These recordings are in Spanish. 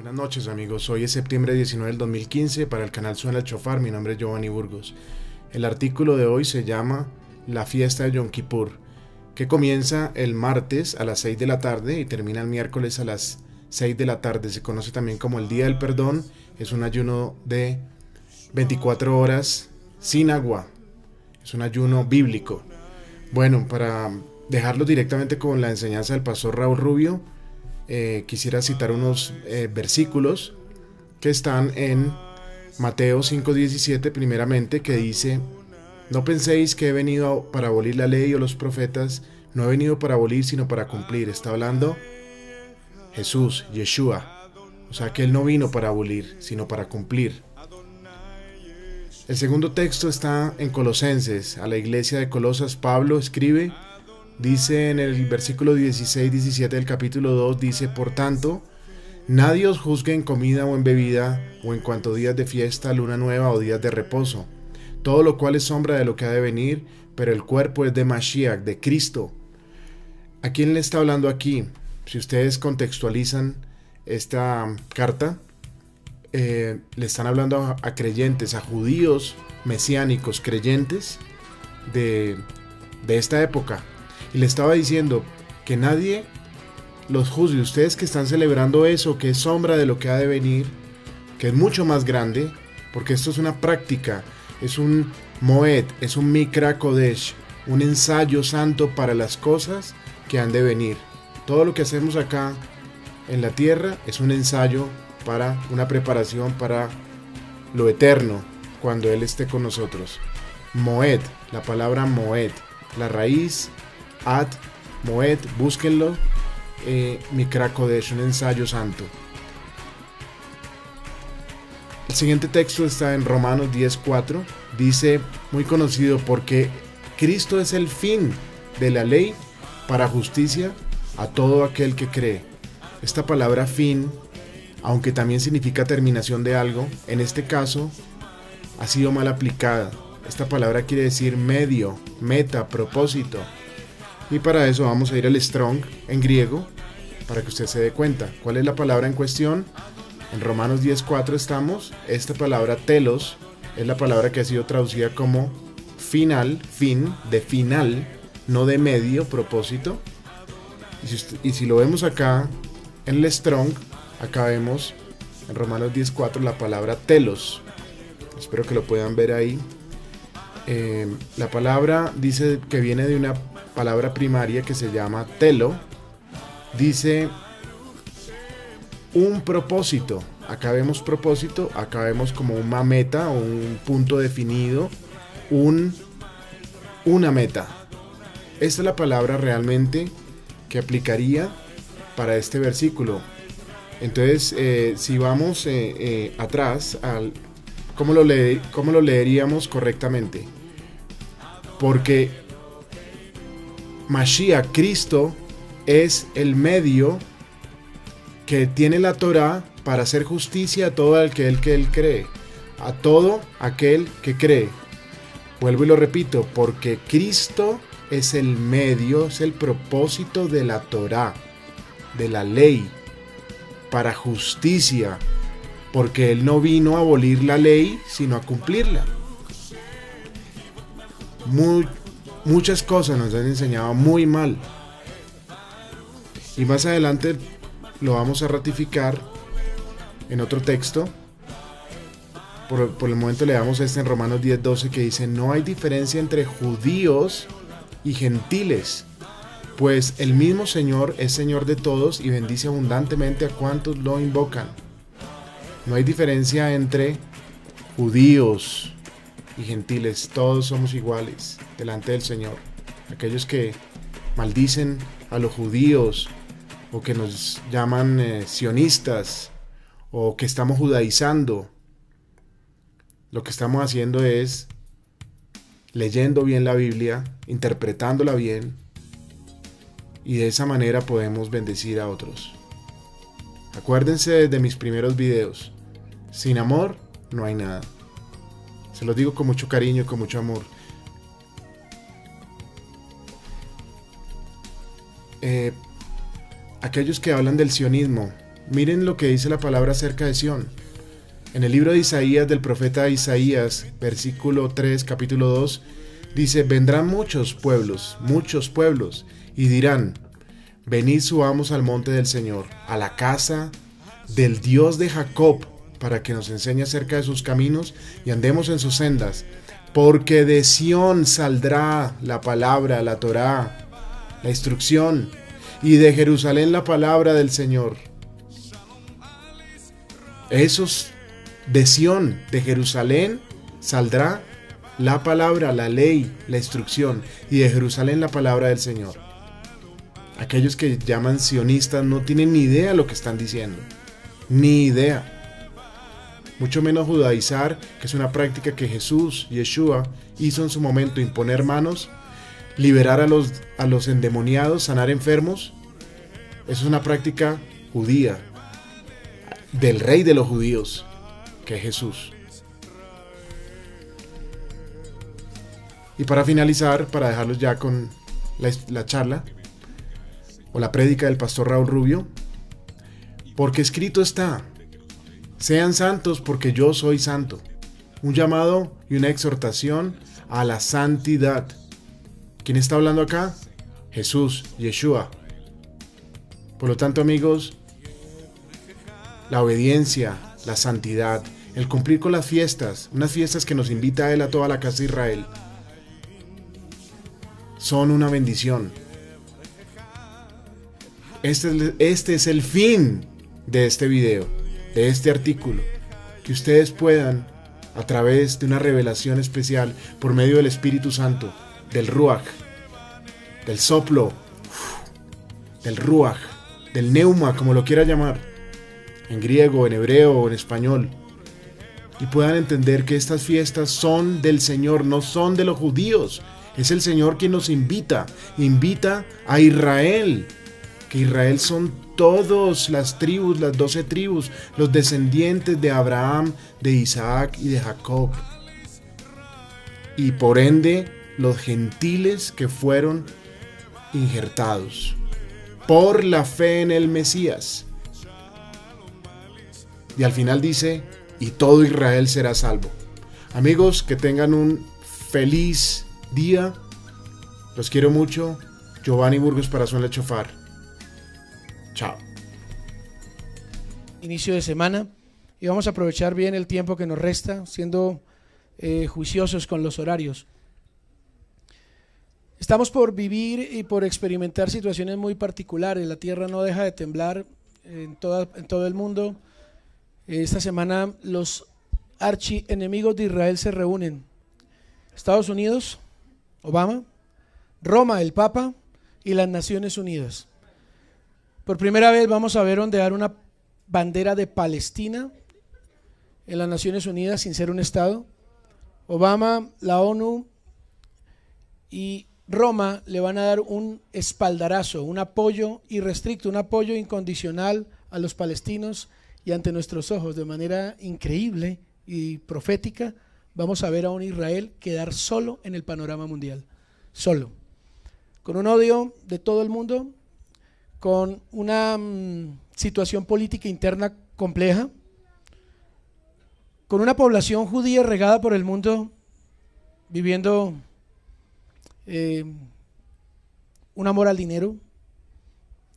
Buenas noches amigos, hoy es septiembre 19 del 2015, para el canal Suena el Chofar, mi nombre es Giovanni Burgos. El artículo de hoy se llama La fiesta de Yom Kippur, que comienza el martes a las 6 de la tarde y termina el miércoles a las 6 de la tarde. Se conoce también como el Día del Perdón, es un ayuno de 24 horas sin agua, es un ayuno bíblico. Bueno, para dejarlo directamente con la enseñanza del pastor Raúl Rubio, quisiera citar unos versículos que están en Mateo 5:17 primeramente, que dice: no penséis que he venido para abolir la ley o los profetas, no he venido para abolir sino para cumplir. Está hablando Jesús, Yeshua, o sea que él no vino para abolir sino para cumplir. El segundo texto está en Colosenses. A la iglesia de Colosas Pablo escribe, dice en el versículo 16-17 del capítulo 2, dice: por tanto, nadie os juzgue en comida o en bebida, o en cuanto días de fiesta, luna nueva o días de reposo, todo lo cual es sombra de lo que ha de venir, pero el cuerpo es de Mashiach, de Cristo. ¿A quién le está hablando aquí? Si ustedes contextualizan esta carta, le están hablando a creyentes, a judíos mesiánicos, creyentes de esta época. Y le estaba diciendo que nadie los juzgue. Ustedes que están celebrando eso, que es sombra de lo que ha de venir, que es mucho más grande, porque esto es una práctica, es un Moed, es un Mikra Kodesh, un ensayo santo para las cosas que han de venir. Todo lo que hacemos acá en la tierra es un ensayo para una preparación para lo eterno, cuando Él esté con nosotros. Moed, la palabra Moed, la raíz Ad, Moed, búsquenlo, Mikra Kodesh, un ensayo santo. El siguiente texto está en Romanos 10:4, dice, muy conocido: porque Cristo es el fin de la ley para justicia a todo aquel que cree. Esta palabra fin, aunque también significa terminación de algo, en este caso ha sido mal aplicada. Esta palabra quiere decir medio, meta, propósito. Y para eso vamos a ir al Strong en griego, para que usted se dé cuenta. ¿Cuál es la palabra en cuestión? En Romanos 10:4 estamos. Esta palabra telos es la palabra que ha sido traducida como final, fin, de final, no de medio, propósito. Y si lo vemos acá en el Strong, acá vemos en Romanos 10:4 la palabra telos. Espero que lo puedan ver ahí. La palabra dice que viene de una palabra primaria que se llama telo. Dice un propósito. Acá vemos propósito, acá vemos como una meta o un punto definido, una meta. Esta es la palabra realmente que aplicaría para este versículo. Entonces, si vamos atrás, ¿cómo lo leeríamos correctamente? Porque Mashiach, Cristo, es el medio que tiene la Torá para hacer justicia a todo aquel que él cree, a todo aquel que cree. Vuelvo y lo repito, porque Cristo es el medio, es el propósito de la Torá, de la ley, para justicia, porque él no vino a abolir la ley, sino a cumplirla. Muchas cosas nos han enseñado muy mal, y más adelante lo vamos a ratificar en otro texto. Por el momento leamos en Romanos 10:12, que dice: no hay diferencia entre judíos y gentiles, pues el mismo Señor es Señor de todos y bendice abundantemente a cuantos lo invocan. No hay diferencia entre judíos y gentiles, todos somos iguales delante del Señor. Aquellos que maldicen a los judíos, o que nos llaman sionistas, o que estamos judaizando, lo que estamos haciendo es leyendo bien la Biblia, interpretándola bien, y de esa manera podemos bendecir a otros. Acuérdense de mis primeros videos: sin amor no hay nada. Se los digo con mucho cariño y con mucho amor. Aquellos que hablan del sionismo, Miren lo que dice la palabra acerca de Sión. En el libro de Isaías, del profeta Isaías, versículo 3, capítulo 2, dice: vendrán muchos pueblos, y dirán: venid, subamos al monte del Señor, a la casa del Dios de Jacob, para que nos enseñe acerca de sus caminos y andemos en sus sendas. Porque de Sión saldrá la palabra, la Torá, la instrucción, y de Jerusalén la palabra del Señor. Esos de Sión, de Jerusalén, saldrá la palabra, la ley, la instrucción, y de Jerusalén la palabra del Señor. Aquellos que llaman sionistas no tienen ni idea de lo que están diciendo, ni idea. Mucho menos judaizar, que es una práctica que Jesús, Yeshua, hizo en su momento: imponer manos, liberar a los endemoniados, sanar enfermos. Eso es una práctica judía, del rey de los judíos, que es Jesús. Y para finalizar, para dejarlos ya con la charla o la prédica del pastor Raúl Rubio: porque escrito está: sean santos porque yo soy santo. Un llamado y una exhortación a la santidad. ¿Quién está hablando acá? Jesús, Yeshua. Por lo tanto, amigos, la obediencia, la santidad, el cumplir con las fiestas, unas fiestas que nos invita a Él, a toda la casa de Israel, son una bendición. Este es el fin de este video, de este artículo, que ustedes puedan, a través de una revelación especial, por medio del Espíritu Santo, del Ruach, del soplo, del Ruach, del Neuma, como lo quiera llamar, en griego, en hebreo o en español, y puedan entender que estas fiestas son del Señor, no son de los judíos. Es el Señor quien nos invita a Israel, que Israel son todas las tribus, las 12 tribus, los descendientes de Abraham, de Isaac y de Jacob, y por ende los gentiles que fueron injertados por la fe en el Mesías. Y al final dice: y todo Israel será salvo. Amigos, que tengan un feliz día. Los quiero mucho. Giovanni Burgos para Suena el Chofar. Chao. Inicio de semana, y vamos a aprovechar bien el tiempo que nos resta, siendo juiciosos con los horarios. Estamos por vivir y por experimentar situaciones muy particulares. La tierra no deja de temblar en todo el mundo. Esta semana los archienemigos de Israel se reúnen: Estados Unidos, Obama, Roma, el Papa, y las Naciones Unidas. Por primera vez vamos a ver ondear una bandera de Palestina en las Naciones Unidas sin ser un Estado. Obama, la ONU y Roma le van a dar un espaldarazo, un apoyo irrestricto, un apoyo incondicional a los palestinos, y ante nuestros ojos, de manera increíble y profética, vamos a ver a un Israel quedar solo en el panorama mundial, solo, con un odio de todo el mundo, con una situación política interna compleja, con una población judía regada por el mundo, viviendo un amor al dinero,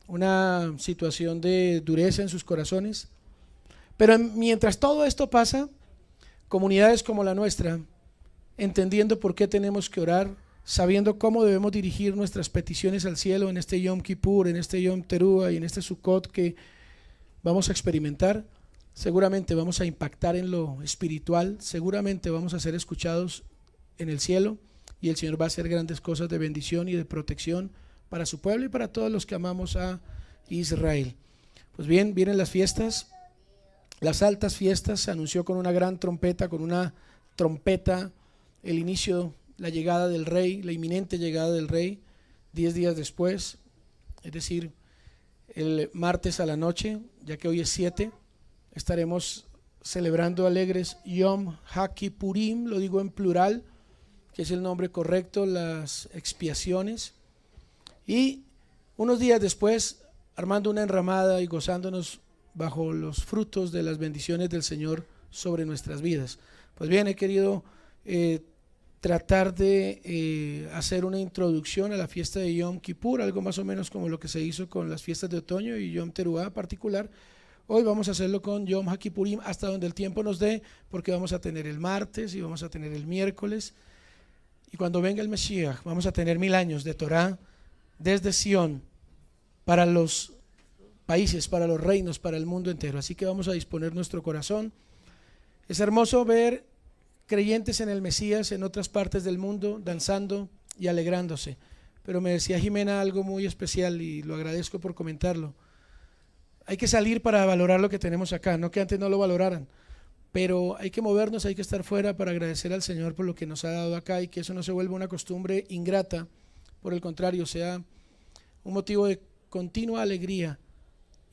una situación de dureza en sus corazones. Pero mientras todo esto pasa, comunidades como la nuestra, entendiendo por qué tenemos que orar, sabiendo cómo debemos dirigir nuestras peticiones al cielo en este Yom Kippur, en este Yom Teruah y en este Sukkot que vamos a experimentar, seguramente vamos a impactar en lo espiritual, seguramente vamos a ser escuchados en el cielo, y el Señor va a hacer grandes cosas de bendición y de protección para su pueblo y para todos los que amamos a Israel. Pues bien, vienen las fiestas. Las altas fiestas. Se anunció con una gran trompeta, el inicio, la llegada del rey, la inminente llegada del rey. 10 días después, es decir, el martes a la noche, ya que hoy es 7, estaremos celebrando alegres Yom HaKippurim, lo digo en plural, que es el nombre correcto, las expiaciones. Y unos días después, armando una enramada y gozándonos bajo los frutos de las bendiciones del Señor sobre nuestras vidas. Pues bien, he querido tratar de hacer una introducción a la fiesta de Yom Kippur, algo más o menos como lo que se hizo con las fiestas de otoño y Yom Teruah en particular. Hoy vamos a hacerlo con Yom HaKippurim hasta donde el tiempo nos dé, porque vamos a tener el martes y vamos a tener el miércoles, y cuando venga el Mesías vamos a tener 1000 años de Torah desde Sion para los países, para los reinos, para el mundo entero. Así que vamos a disponer nuestro corazón. Es hermoso ver creyentes en el Mesías en otras partes del mundo danzando y alegrándose, pero me decía Jimena algo muy especial y lo agradezco por comentarlo. Hay que salir para valorar lo que tenemos acá, no que antes no lo valoraran, pero hay que movernos, hay que estar fuera para agradecer al Señor por lo que nos ha dado acá, y que eso no se vuelva una costumbre ingrata, por el contrario, sea un motivo de continua alegría,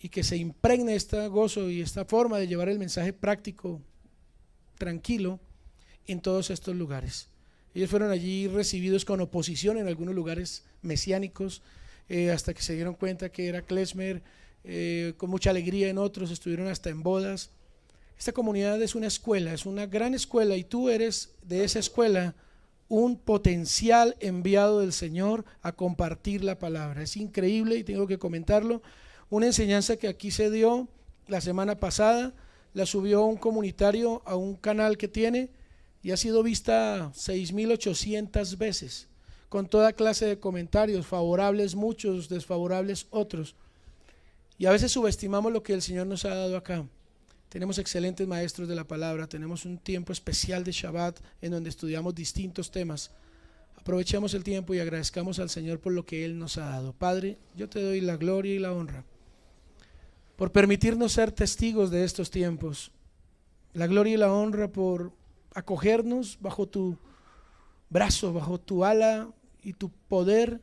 y que se impregne este gozo y esta forma de llevar el mensaje práctico, tranquilo, en todos estos lugares. Ellos fueron allí recibidos con oposición en algunos lugares mesiánicos, hasta que se dieron cuenta que era klezmer, con mucha alegría en otros, estuvieron hasta en bodas. Esta comunidad es una escuela, es una gran escuela, y tú eres de esa escuela un potencial enviado del Señor a compartir la palabra. Es increíble, y tengo que comentarlo, una enseñanza que aquí se dio la semana pasada, la subió un comunitario a un canal que tiene, y ha sido vista 6.800 veces, con toda clase de comentarios, favorables muchos, desfavorables otros. Y a veces subestimamos lo que el Señor nos ha dado acá. Tenemos excelentes maestros de la palabra, tenemos un tiempo especial de Shabbat en donde estudiamos distintos temas. Aprovechemos el tiempo y agradezcamos al Señor por lo que Él nos ha dado. Padre, yo te doy la gloria y la honra por permitirnos ser testigos de estos tiempos. La gloria y la honra por acogernos bajo tu brazo, bajo tu ala y tu poder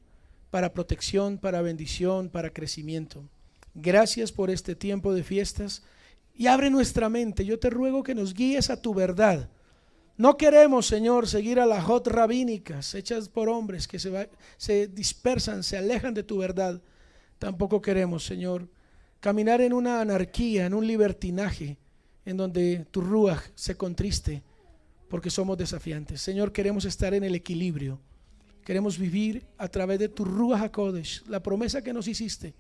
para protección, para bendición, para crecimiento. Gracias por este tiempo de fiestas, y abre nuestra mente. Yo te ruego que nos guíes a tu verdad. No queremos, Señor, seguir a las hot rabínicas hechas por hombres que se dispersan, se alejan de tu verdad. Tampoco queremos, Señor, caminar en una anarquía, en un libertinaje, en donde tu ruaj se contriste porque somos desafiantes. Señor, queremos estar en el equilibrio. Queremos vivir a través de tu ruaj HaKodesh, la promesa que nos hiciste,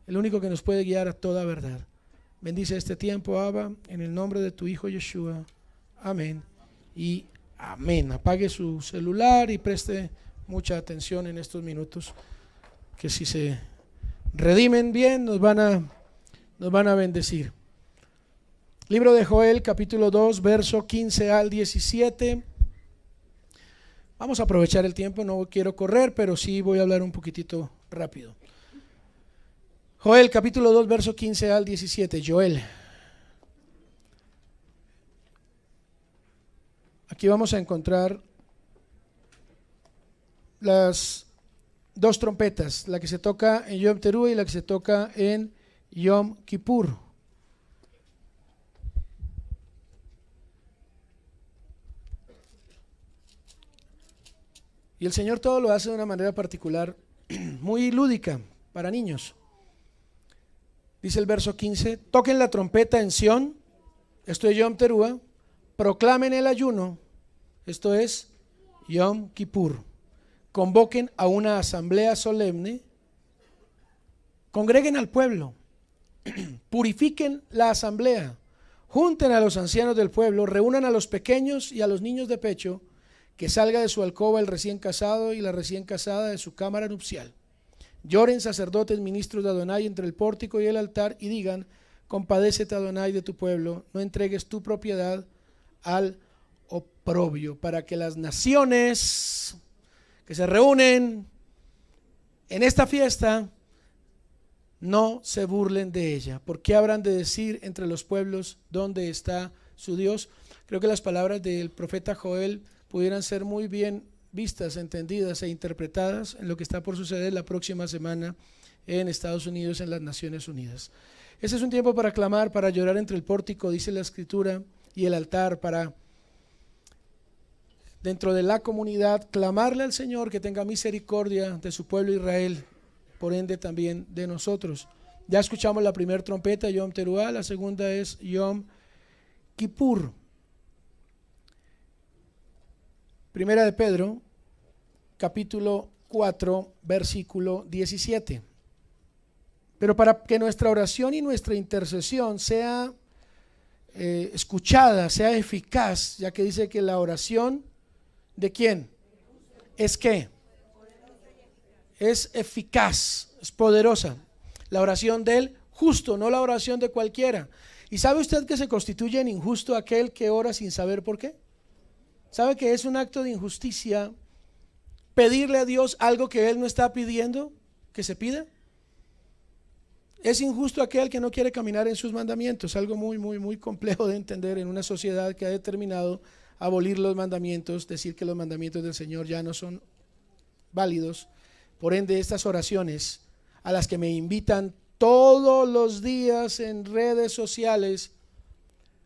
el único que nos puede guiar a toda verdad. Bendice este tiempo, Abba, en el nombre de tu Hijo Yeshua. Amén y amén. Apague su celular y preste mucha atención en estos minutos, que si se redimen bien nos van a bendecir. Libro de Joel, capítulo 2, verso 15 al 17. Vamos a aprovechar el tiempo, no quiero correr, pero sí voy a hablar un poquitito rápido. Joel, capítulo 2, verso 15 al 17. Joel. Aquí vamos a encontrar las dos trompetas, la que se toca en Yom Teruah y la que se toca en Yom Kippur. Y el Señor todo lo hace de una manera particular, muy lúdica, para niños. Dice el verso 15: toquen la trompeta en Sión, esto es Yom Teruah, proclamen el ayuno, esto es Yom Kippur, convoquen a una asamblea solemne, congreguen al pueblo, purifiquen la asamblea, junten a los ancianos del pueblo, reúnan a los pequeños y a los niños de pecho, que salga de su alcoba el recién casado y la recién casada de su cámara nupcial. Lloren sacerdotes, ministros de Adonai entre el pórtico y el altar, y digan: compadécete, Adonai, de tu pueblo, no entregues tu propiedad al oprobio, para que las naciones que se reúnen en esta fiesta no se burlen de ella. ¿Por qué habrán de decir entre los pueblos: ¿dónde está su Dios? Creo que las palabras del profeta Joel pudieran ser muy bien vistas, entendidas e interpretadas en lo que está por suceder la próxima semana en Estados Unidos, en las Naciones Unidas. Ese es un tiempo para clamar, para llorar entre el pórtico, dice la Escritura, y el altar, para dentro de la comunidad clamarle al Señor que tenga misericordia de su pueblo Israel, por ende también de nosotros. Ya escuchamos la primera trompeta, Yom Teruah, la segunda es Yom Kippur. Primera de Pedro, capítulo 4, versículo 17. Pero para que nuestra oración y nuestra intercesión sea escuchada, sea eficaz, ya que dice que la oración ¿de quién? ¿Es qué? Es eficaz, es poderosa. La oración del justo, no la oración de cualquiera. ¿Y sabe usted que se constituye en injusto aquel que ora sin saber por qué? ¿Sabe que es un acto de injusticia pedirle a Dios algo que Él no está pidiendo que se pida? Es injusto aquel que no quiere caminar en sus mandamientos, algo muy complejo de entender en una sociedad que ha determinado abolir los mandamientos, decir que los mandamientos del Señor ya no son válidos. Por ende, estas oraciones a las que me invitan todos los días en redes sociales,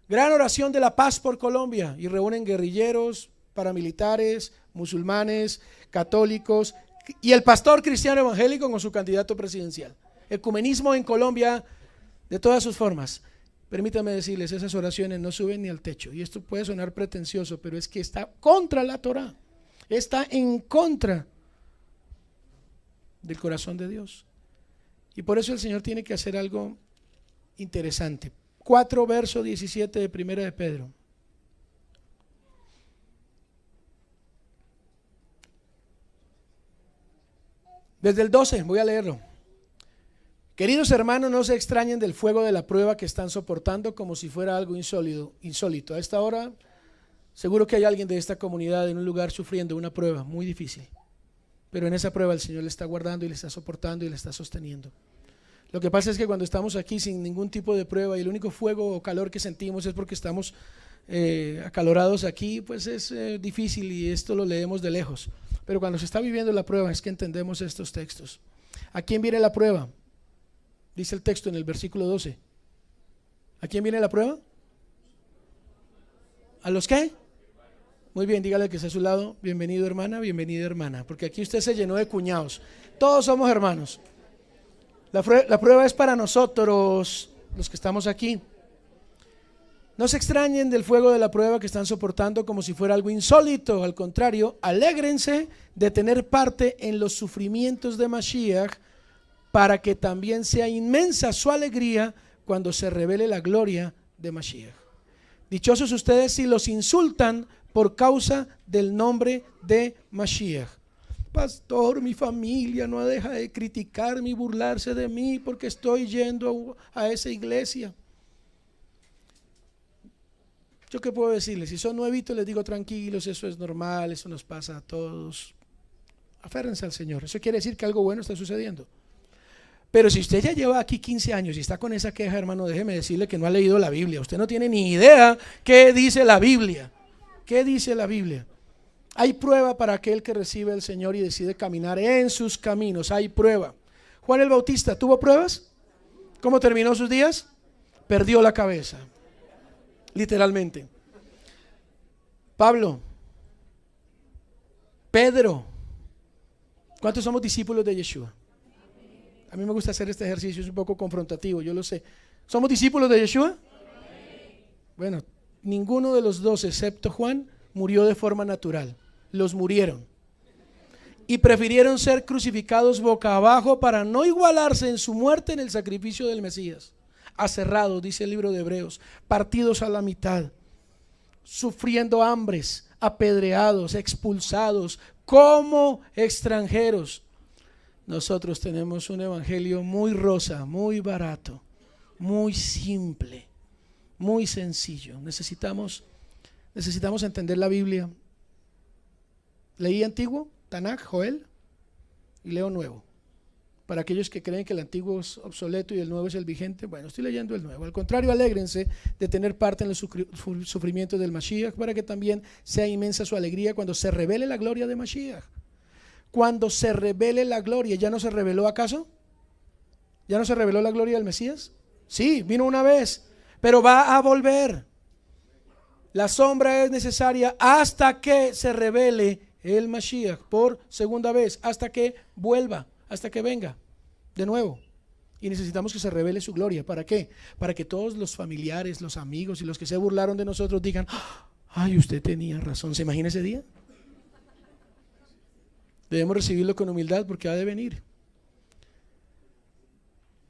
gran oración de la paz por Colombia, y reúnen guerrilleros, paramilitares, musulmanes, católicos y el pastor cristiano evangélico con su candidato presidencial. Ecumenismo en Colombia de todas sus formas. Permítanme decirles, esas oraciones no suben ni al techo, y esto puede sonar pretencioso, pero es que está contra la Torá, está en contra del corazón de Dios. Y por eso el Señor tiene que hacer algo interesante. 4 verso 17 de Primera de Pedro. Desde el 12 voy a leerlo. Queridos hermanos, no se extrañen del fuego de la prueba que están soportando como si fuera algo insólito. A esta hora seguro que hay alguien de esta comunidad en un lugar sufriendo una prueba muy difícil, pero en esa prueba el Señor le está guardando y le está soportando y le está sosteniendo. Lo que pasa es que cuando estamos aquí sin ningún tipo de prueba y el único fuego o calor que sentimos es porque estamos acalorados aquí, pues es difícil, y esto lo leemos de lejos. Pero cuando se está viviendo la prueba es que entendemos estos textos. ¿A quién viene la prueba? Dice el texto en el versículo 12. ¿A quién viene la prueba? ¿A los qué? Muy bien, dígale que está a su lado: bienvenido hermana, bienvenida hermana, porque aquí usted se llenó de cuñados. Todos somos hermanos. La prueba es para nosotros, los que estamos aquí. No se extrañen del fuego de la prueba que están soportando como si fuera algo insólito. Al contrario, alégrense de tener parte en los sufrimientos de Mashiach, para que también sea inmensa su alegría cuando se revele la gloria de Mashiach. Dichosos ustedes si los insultan por causa del nombre de Mashiach. Pastor, mi familia no deja de criticarme y burlarse de mí porque estoy yendo a esa iglesia. ¿Yo qué puedo decirles? Si son nuevitos, les digo tranquilos, eso es normal, eso nos pasa a todos. Aférrense al Señor. Eso quiere decir que algo bueno está sucediendo. Pero si usted ya lleva aquí 15 años y está con esa queja, hermano, déjeme decirle que no ha leído la Biblia. Usted no tiene ni idea qué dice la Biblia. ¿Qué dice la Biblia? Hay prueba para aquel que recibe al Señor y decide caminar en sus caminos. Hay prueba. Juan el Bautista, ¿tuvo pruebas? ¿Cómo terminó sus días? Perdió la cabeza, literalmente. Pablo, Pedro. ¿Cuántos somos discípulos de Yeshua? A mí me gusta hacer este ejercicio, es un poco confrontativo, yo lo sé. ¿Somos discípulos de Yeshua? Bueno, ninguno de los dos, excepto Juan, murió de forma natural. Los murieron y prefirieron ser crucificados boca abajo para no igualarse en su muerte en el sacrificio del Mesías. Aserrados, dice el libro de Hebreos, partidos a la mitad, sufriendo hambres, apedreados, expulsados como extranjeros. Nosotros tenemos un evangelio muy rosa, muy barato, muy simple, muy sencillo. Necesitamos entender la Biblia. Leí Antiguo, Tanaj, Joel, y leo Nuevo. Para aquellos que creen que el Antiguo es obsoleto y el Nuevo es el vigente, bueno, estoy leyendo el Nuevo. Al contrario, alégrense de tener parte en los sufrimientos del Mashiach, para que también sea inmensa su alegría cuando se revele la gloria de Mashiach. Cuando se revele la gloria, ¿ya no se reveló acaso? ¿Ya no se reveló la gloria del Mesías? Sí, vino una vez, pero va a volver. La sombra es necesaria hasta que se revele el Mashiach por segunda vez, hasta que vuelva, hasta que venga de nuevo. Y necesitamos que se revele su gloria. ¿Para qué? Para que todos los familiares, los amigos y los que se burlaron de nosotros digan: ay, usted tenía razón. ¿Se imagina ese día? Debemos recibirlo con humildad porque ha de venir.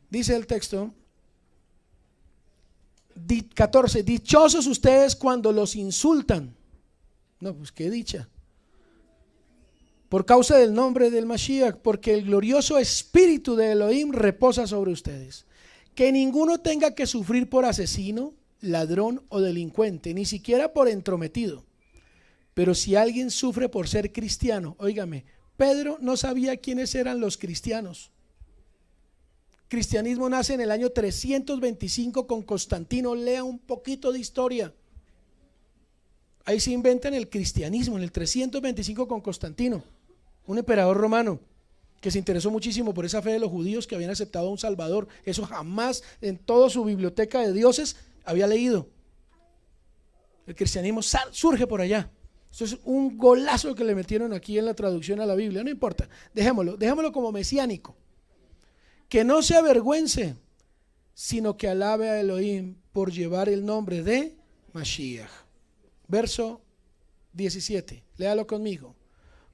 Dice el texto 14: dichosos ustedes cuando los insultan. No, pues qué dicha. Por causa del nombre del Mashiach, porque el glorioso espíritu de Elohim reposa sobre ustedes. Que ninguno tenga que sufrir por asesino, ladrón o delincuente, ni siquiera por entrometido. Pero si alguien sufre por ser cristiano, óigame, Pedro no sabía quiénes eran los cristianos. Cristianismo nace en el año 325 con Constantino. Lea un poquito de historia. Ahí se inventan el cristianismo en el 325 con Constantino, un emperador romano que se interesó muchísimo por esa fe de los judíos que habían aceptado a un Salvador. Eso jamás en toda su biblioteca de dioses había leído. El cristianismo surge por allá. Esto es un golazo que le metieron aquí en la traducción a la Biblia. No importa, dejémoslo como mesiánico. Que no se avergüence, sino que alabe a Elohim por llevar el nombre de Mashiach. Verso 17, léalo conmigo.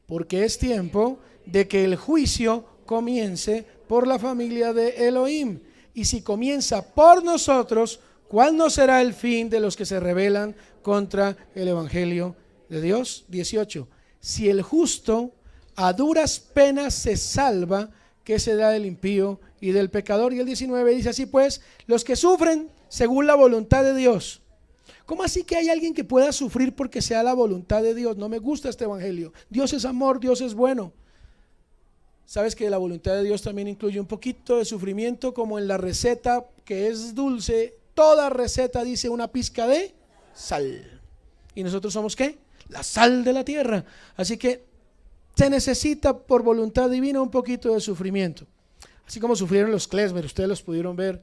Porque es tiempo de que el juicio comience por la familia de Elohim. Y si comienza por nosotros, ¿cuál no será el fin de los que se rebelan contra el evangelio de Dios? 18. Si el justo a duras penas se salva, ¿qué se da del impío y del pecador? Y el 19 dice así pues, los que sufren según la voluntad de Dios. ¿Cómo así que hay alguien que pueda sufrir porque sea la voluntad de Dios? No me gusta este evangelio. Dios es amor, Dios es bueno. ¿Sabes que la voluntad de Dios también incluye un poquito de sufrimiento? Como en la receta que es dulce, toda receta dice una pizca de sal. ¿Y nosotros somos qué? La sal de la tierra. Así que se necesita por voluntad divina un poquito de sufrimiento. Así como sufrieron los Klezmer, ustedes los pudieron ver,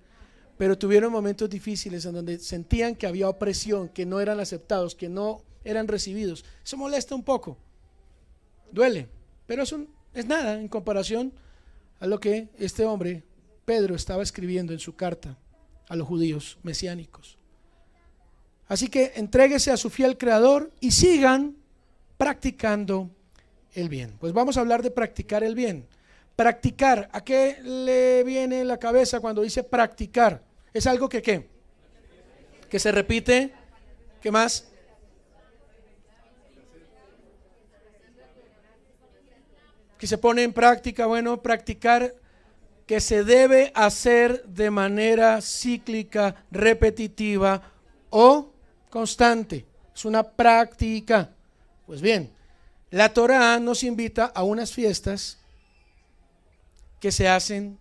pero tuvieron momentos difíciles en donde sentían que había opresión, que no eran aceptados, que no eran recibidos. Eso molesta un poco, duele, pero eso es nada en comparación a lo que este hombre, Pedro, estaba escribiendo en su carta a los judíos mesiánicos. Así que entréguese a su fiel Creador y sigan practicando el bien. Pues vamos a hablar de practicar el bien. Practicar, ¿a qué le viene la cabeza cuando dice practicar? Es algo que ¿qué? Que se repite. ¿Qué más? Que se pone en práctica. Bueno, practicar que se debe hacer de manera cíclica, repetitiva o constante. Es una práctica. Pues bien, la Torá nos invita a unas fiestas que se hacen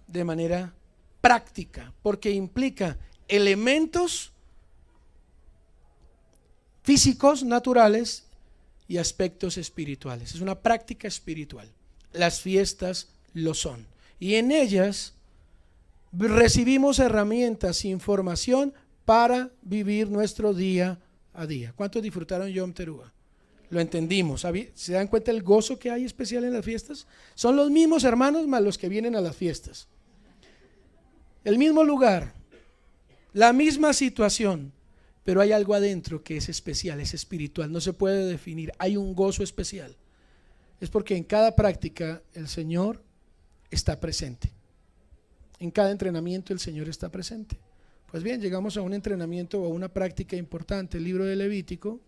de manera práctica, porque implica elementos físicos, naturales y aspectos espirituales. Es una práctica espiritual. Las fiestas lo son. Y en ellas recibimos herramientas, información para vivir nuestro día a día. ¿Cuántos disfrutaron Yom Teruah? Lo entendimos. ¿Se dan cuenta el gozo que hay especial en las fiestas? Son los mismos hermanos más los que vienen a las fiestas. El mismo lugar, la misma situación, pero hay algo adentro que es especial, es espiritual, no se puede definir. Hay un gozo especial. Es porque en cada práctica el Señor está presente. En cada entrenamiento el Señor está presente. Pues bien, llegamos a un entrenamiento o a una práctica importante, el libro de Levítico,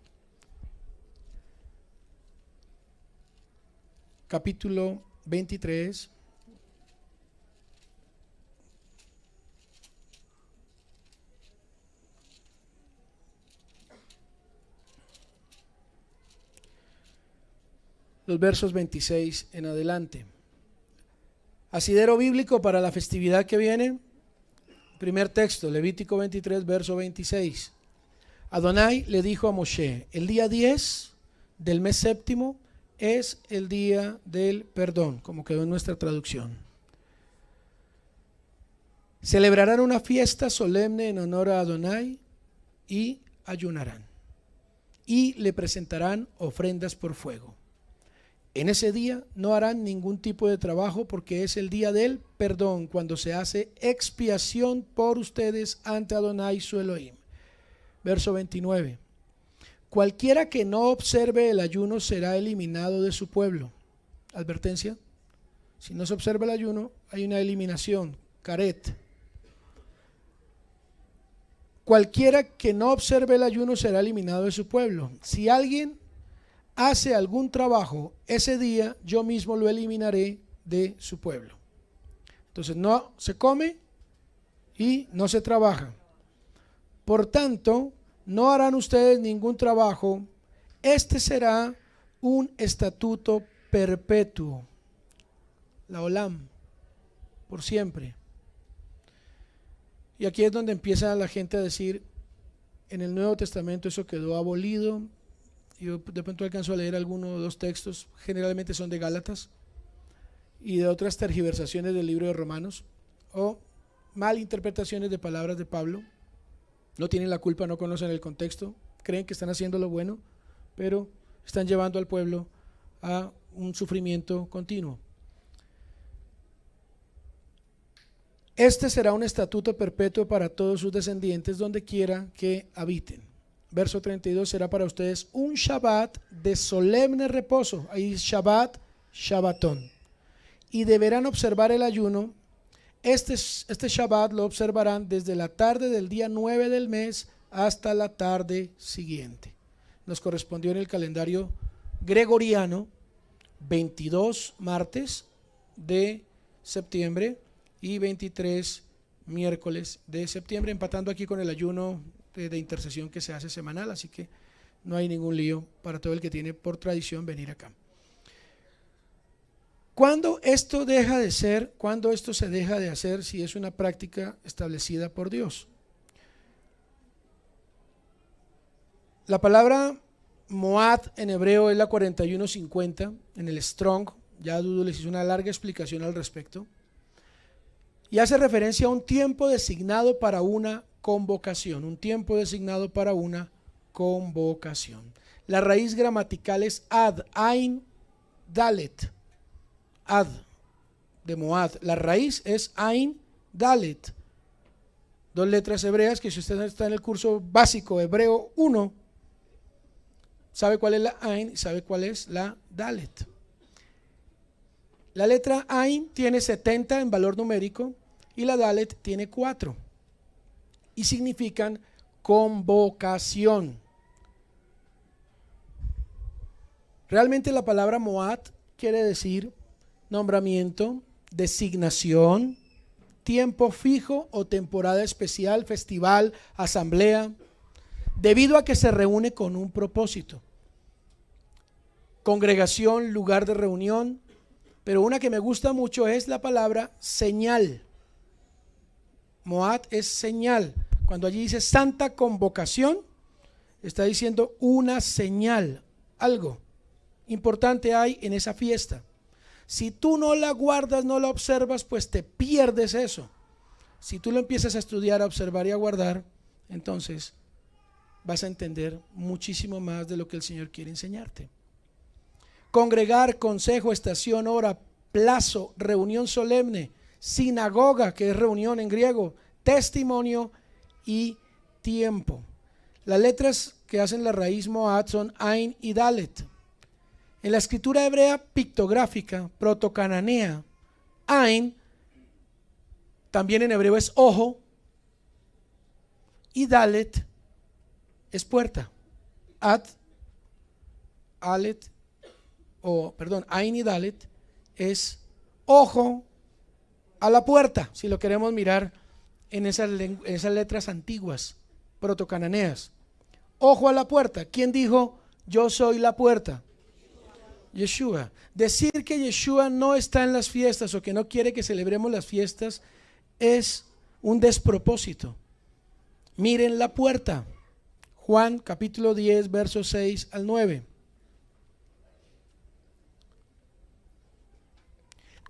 capítulo 23. Los versos 26 en adelante. Asidero bíblico para la festividad que viene. Primer texto, Levítico 23, verso 26. Adonai le dijo a Moshe: el día 10 del mes séptimo es el día del perdón, como quedó en nuestra traducción. Celebrarán una fiesta solemne en honor a Adonai y ayunarán. Y le presentarán ofrendas por fuego. En ese día no harán ningún tipo de trabajo porque es el día del perdón, cuando se hace expiación por ustedes ante Adonai su Elohim. Verso 29. Cualquiera que no observe el ayuno será eliminado de su pueblo. Advertencia. Si no se observa el ayuno, hay una eliminación. Caret. Cualquiera que no observe el ayuno será eliminado de su pueblo. Si alguien hace algún trabajo ese día, yo mismo lo eliminaré de su pueblo. Entonces no se come y no se trabaja. Por tanto, no harán ustedes ningún trabajo. Este será un estatuto perpetuo. La olam, por siempre. Y aquí es donde empieza la gente a decir, en el Nuevo Testamento eso quedó abolido. Yo de pronto alcanzo a leer alguno o dos textos, generalmente son de Gálatas y de otras tergiversaciones del libro de Romanos o malinterpretaciones de palabras de Pablo. No tienen la culpa, no conocen el contexto, creen que están haciendo lo bueno, pero están llevando al pueblo a un sufrimiento continuo. Este será un estatuto perpetuo para todos sus descendientes donde quiera que habiten. Verso 32, será para ustedes un Shabbat de solemne reposo. Ahí Shabbat, Shabbatón. Y deberán observar el ayuno. Este Shabbat lo observarán desde la tarde del día 9 del mes hasta la tarde siguiente. Nos correspondió en el calendario gregoriano 22 martes de septiembre y 23 miércoles de septiembre, empatando aquí con el ayuno de intercesión que se hace semanal, así que no hay ningún lío para todo el que tiene por tradición venir acá. ¿Cuándo esto deja de ser? ¿Cuándo esto se deja de hacer si es una práctica establecida por Dios? La palabra Moad en hebreo es la 4150 en el Strong, ya Dudu les hizo una larga explicación al respecto, y hace referencia a un tiempo designado para una convocación, un tiempo designado para una convocación. La raíz gramatical es ad, ain, dalet, ad, de Moad. La raíz es ain, dalet, dos letras hebreas que si usted está en el curso básico hebreo 1, sabe cuál es la ain y sabe cuál es la dalet. La letra ain tiene 70 en valor numérico y la dalet tiene 4 y significan convocación. Realmente la palabra Moad quiere decir nombramiento, designación, tiempo fijo o temporada especial, festival, asamblea, debido a que se reúne con un propósito. Congregación, lugar de reunión, pero una que me gusta mucho es la palabra señal. Moad es señal. Cuando allí dice santa convocación, está diciendo una señal, algo importante hay en esa fiesta. Si tú no la guardas, no la observas, pues te pierdes eso. Si tú lo empiezas a estudiar, a observar y a guardar, entonces vas a entender muchísimo más de lo que el Señor quiere enseñarte. Congregar, consejo, estación, hora, plazo, reunión solemne, sinagoga, que es reunión en griego, testimonio y tiempo. Las letras que hacen la raíz Moad son ain y dalet. En la escritura hebrea pictográfica, protocananea, ain, también en hebreo es ojo, y dalet es puerta. Ain y dalet es ojo a la puerta, si lo queremos mirar en esas letras antiguas, protocananeas. Ojo a la puerta. ¿Quién dijo yo soy la puerta? Yeshua. Decir que Yeshua no está en las fiestas o que no quiere que celebremos las fiestas es un despropósito. Miren la puerta. Juan capítulo 10 versos 6 al 9.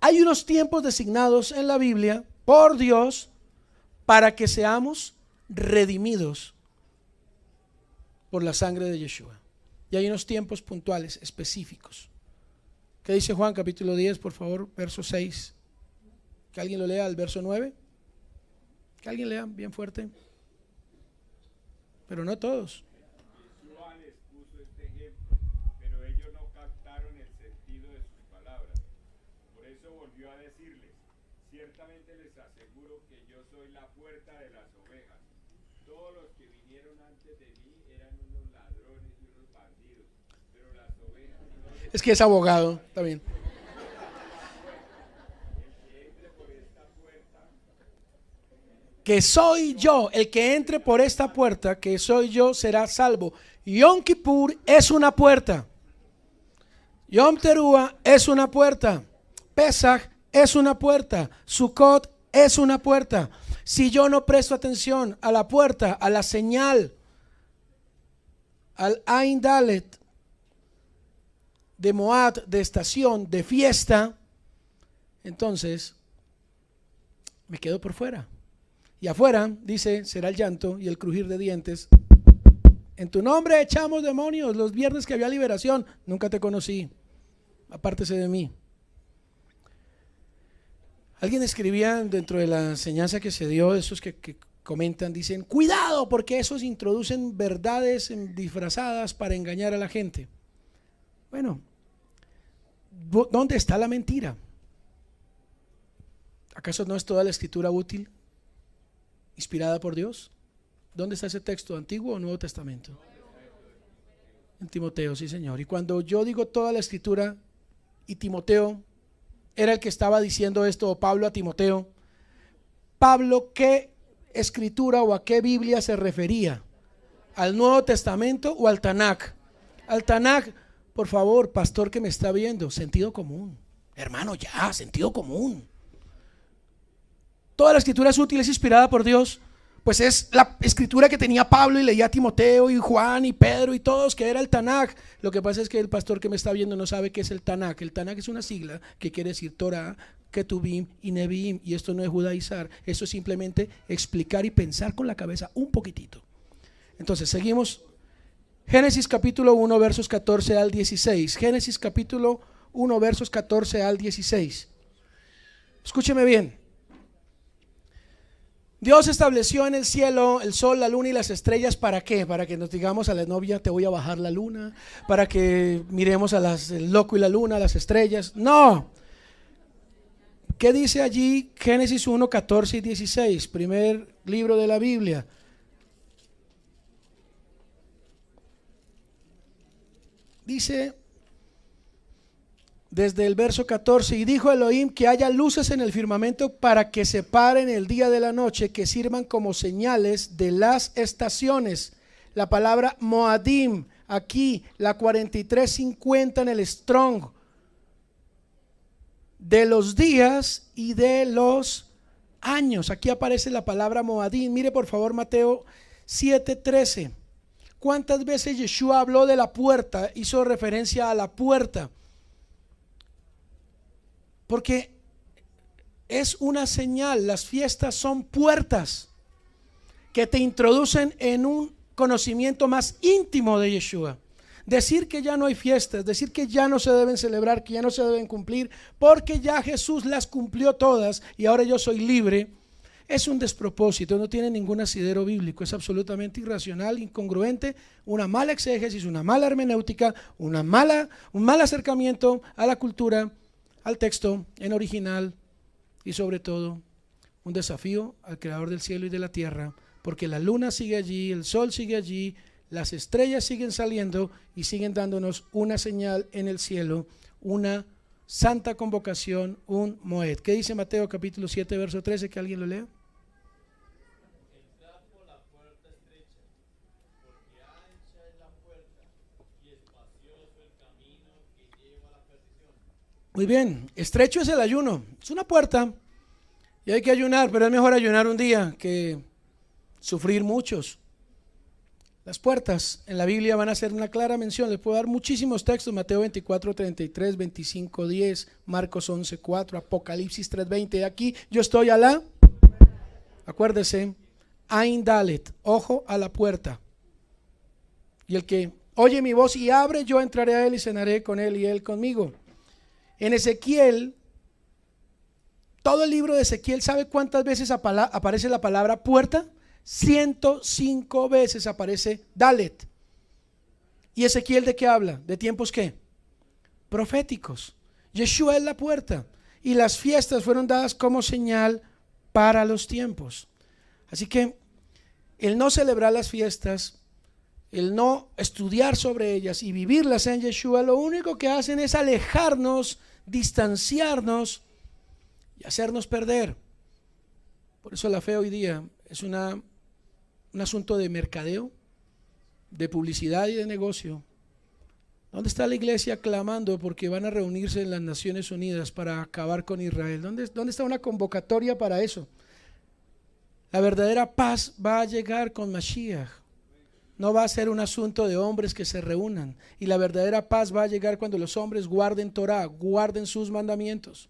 Hay unos tiempos designados en la Biblia por Dios para que seamos redimidos por la sangre de Yeshua. Y hay unos tiempos puntuales, específicos. ¿Qué dice Juan capítulo 10, por favor, verso 6? Que alguien lo lea, el verso 9. Que alguien lea bien fuerte. Pero no todos. Juan les puso este ejemplo, pero ellos no captaron el sentido de sus palabras. Por eso volvió a decirles: ciertamente les aseguro que yo soy la puerta de las ovejas. Todos los que vinieron antes de mí eran unos ladrones y unos bandidos, pero las ovejas no les... Es que es abogado, está bien. Que soy yo, el que entre por esta puerta, que soy yo, será salvo. Yom Kippur es una puerta. Yom Teruah es una puerta. Pesach es una puerta. Sukkot es una puerta. Si yo no presto atención a la puerta, a la señal, al Ain Dalet de Moad, de estación, de fiesta, entonces me quedo por fuera. Y afuera, dice, será el llanto y el crujir de dientes. En tu nombre echamos demonios. Los viernes que había liberación, nunca te conocí. Apártese de mí. Alguien escribía dentro de la enseñanza que se dio, esos que comentan, dicen, cuidado, porque esos introducen verdades disfrazadas para engañar a la gente. Bueno, ¿dónde está la mentira? ¿Acaso no es toda la escritura útil, inspirada por Dios? ¿Dónde está ese texto, Antiguo o Nuevo Testamento? En Timoteo, sí señor. Y cuando yo digo toda la escritura, y Timoteo era el que estaba diciendo esto, o Pablo a Timoteo, Pablo, ¿qué escritura o a qué Biblia se refería? ¿Al Nuevo Testamento o al Tanakh? Al Tanakh. Por favor, pastor que me está viendo, sentido común. Hermano, ya, sentido común. Toda la escritura es útil, es inspirada por Dios. Pues es la escritura que tenía Pablo y leía Timoteo y Juan y Pedro y todos, que era el Tanakh. Lo que pasa es que el pastor que me está viendo no sabe qué es el Tanakh. El Tanakh es una sigla que quiere decir Torah, Ketubim y Neviim. Y esto no es judaizar, esto es simplemente explicar y pensar con la cabeza un poquitito. Entonces seguimos. Génesis capítulo 1 versos 14 al 16. Génesis capítulo 1 versos 14 al 16. Escúcheme bien. Dios estableció en el cielo el sol, la luna y las estrellas. ¿Para qué? Para que nos digamos a la novia, te voy a bajar la luna. Para que miremos el loco y la luna, las estrellas. No. ¿Qué dice allí Génesis 1, 14 y 16? Primer libro de la Biblia. Dice desde el verso 14: y dijo Elohim que haya luces en el firmamento para que separen el día de la noche, que sirvan como señales de las estaciones. La palabra Moadim, aquí la 4350 en el Strong, de los días y de los años. Aquí aparece la palabra Moadim. Mire por favor Mateo 7:13. ¿Cuántas veces Yeshua habló de la puerta? Hizo referencia a la puerta. Porque es una señal, las fiestas son puertas que te introducen en un conocimiento más íntimo de Yeshua. Decir que ya no hay fiestas, decir que ya no se deben celebrar, que ya no se deben cumplir, porque ya Jesús las cumplió todas y ahora yo soy libre, es un despropósito, no tiene ningún asidero bíblico, es absolutamente irracional, incongruente, una mala exégesis, una mala hermenéutica, un mal acercamiento a la cultura, al texto en original, y sobre todo un desafío al creador del cielo y de la tierra, porque la luna sigue allí, el sol sigue allí, las estrellas siguen saliendo y siguen dándonos una señal en el cielo, una santa convocación, un moed. ¿Qué dice Mateo capítulo 7 verso 13? Que alguien lo lea. Entrad por la puerta estrecha, porque ancha es la puerta y espacioso el camino que lleva a la perdición. Muy bien, estrecho es el ayuno, es una puerta y hay que ayunar, pero es mejor ayunar un día que sufrir muchos. Las puertas en la Biblia van a ser una clara mención, les puedo dar muchísimos textos: Mateo 24, 33, 25, 10, Marcos 11, 4, Apocalipsis 3, 20. Aquí yo estoy a la, acuérdese, Ain Dalet, ojo a la puerta. Y el que oye mi voz y abre, yo entraré a él y cenaré con él y él conmigo. En Ezequiel, todo el libro de Ezequiel, ¿sabe cuántas veces aparece la palabra puerta? 105 veces aparece Dalet. ¿Y Ezequiel de qué habla? ¿De tiempos qué? Proféticos. Yeshua es la puerta. Y las fiestas fueron dadas como señal para los tiempos. Así que el no celebrar las fiestas, el no estudiar sobre ellas y vivirlas en Yeshua, lo único que hacen es alejarnos, distanciarnos y hacernos perder. Por eso la fe hoy día es un asunto de mercadeo, de publicidad y de negocio. ¿Dónde está la iglesia clamando porque van a reunirse en las Naciones Unidas para acabar con Israel? ¿Dónde está una convocatoria para eso? La verdadera paz va a llegar con Mashiach. No va a ser un asunto de hombres que se reúnan. Y la verdadera paz va a llegar cuando los hombres guarden Torah, guarden sus mandamientos.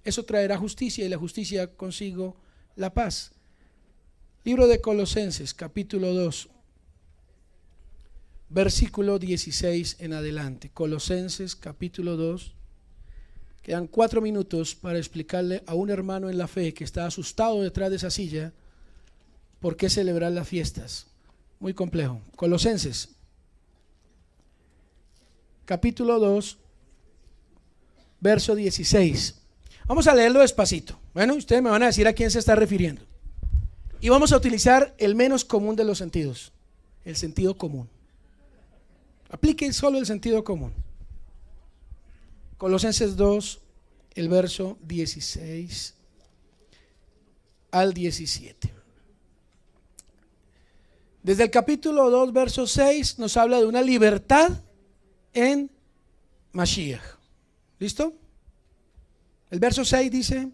Eso traerá justicia y la justicia consigo la paz. Libro de Colosenses, capítulo 2, versículo 16 en adelante. Colosenses, capítulo 2. Quedan 4 minutos para explicarle a un hermano en la fe que está asustado detrás de esa silla por qué celebrar las fiestas. Muy complejo. Colosenses, capítulo 2, verso 16. Vamos a leerlo despacito. Bueno, ustedes me van a decir a quién se está refiriendo. Y vamos a utilizar el menos común de los sentidos, el sentido común. Apliquen solo el sentido común. Colosenses 2, el verso 16 al 17. Desde el capítulo 2, verso 6, nos habla de una libertad en Mashiach. ¿Listo? El verso 6 dice: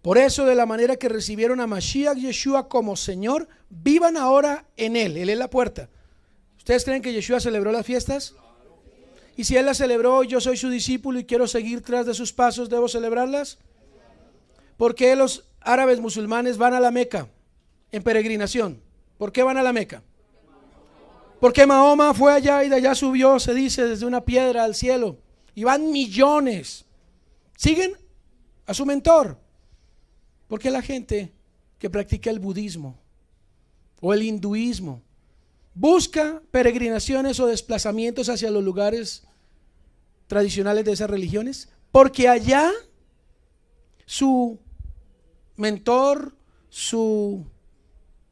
por eso, de la manera que recibieron a Mashiach Yeshua como Señor, vivan ahora en Él. Él es la puerta. ¿Ustedes creen que Yeshua celebró las fiestas? Y si Él las celebró, yo soy su discípulo y quiero seguir tras de sus pasos, ¿debo celebrarlas? ¿Por qué los árabes musulmanes van a la Meca en peregrinación? ¿Por qué van a la Meca? Porque Mahoma fue allá y de allá subió, se dice, desde una piedra al cielo. Y van millones. Siguen a su mentor. Porque la gente que practica el budismo o el hinduismo busca peregrinaciones o desplazamientos hacia los lugares tradicionales de esas religiones, porque allá su mentor,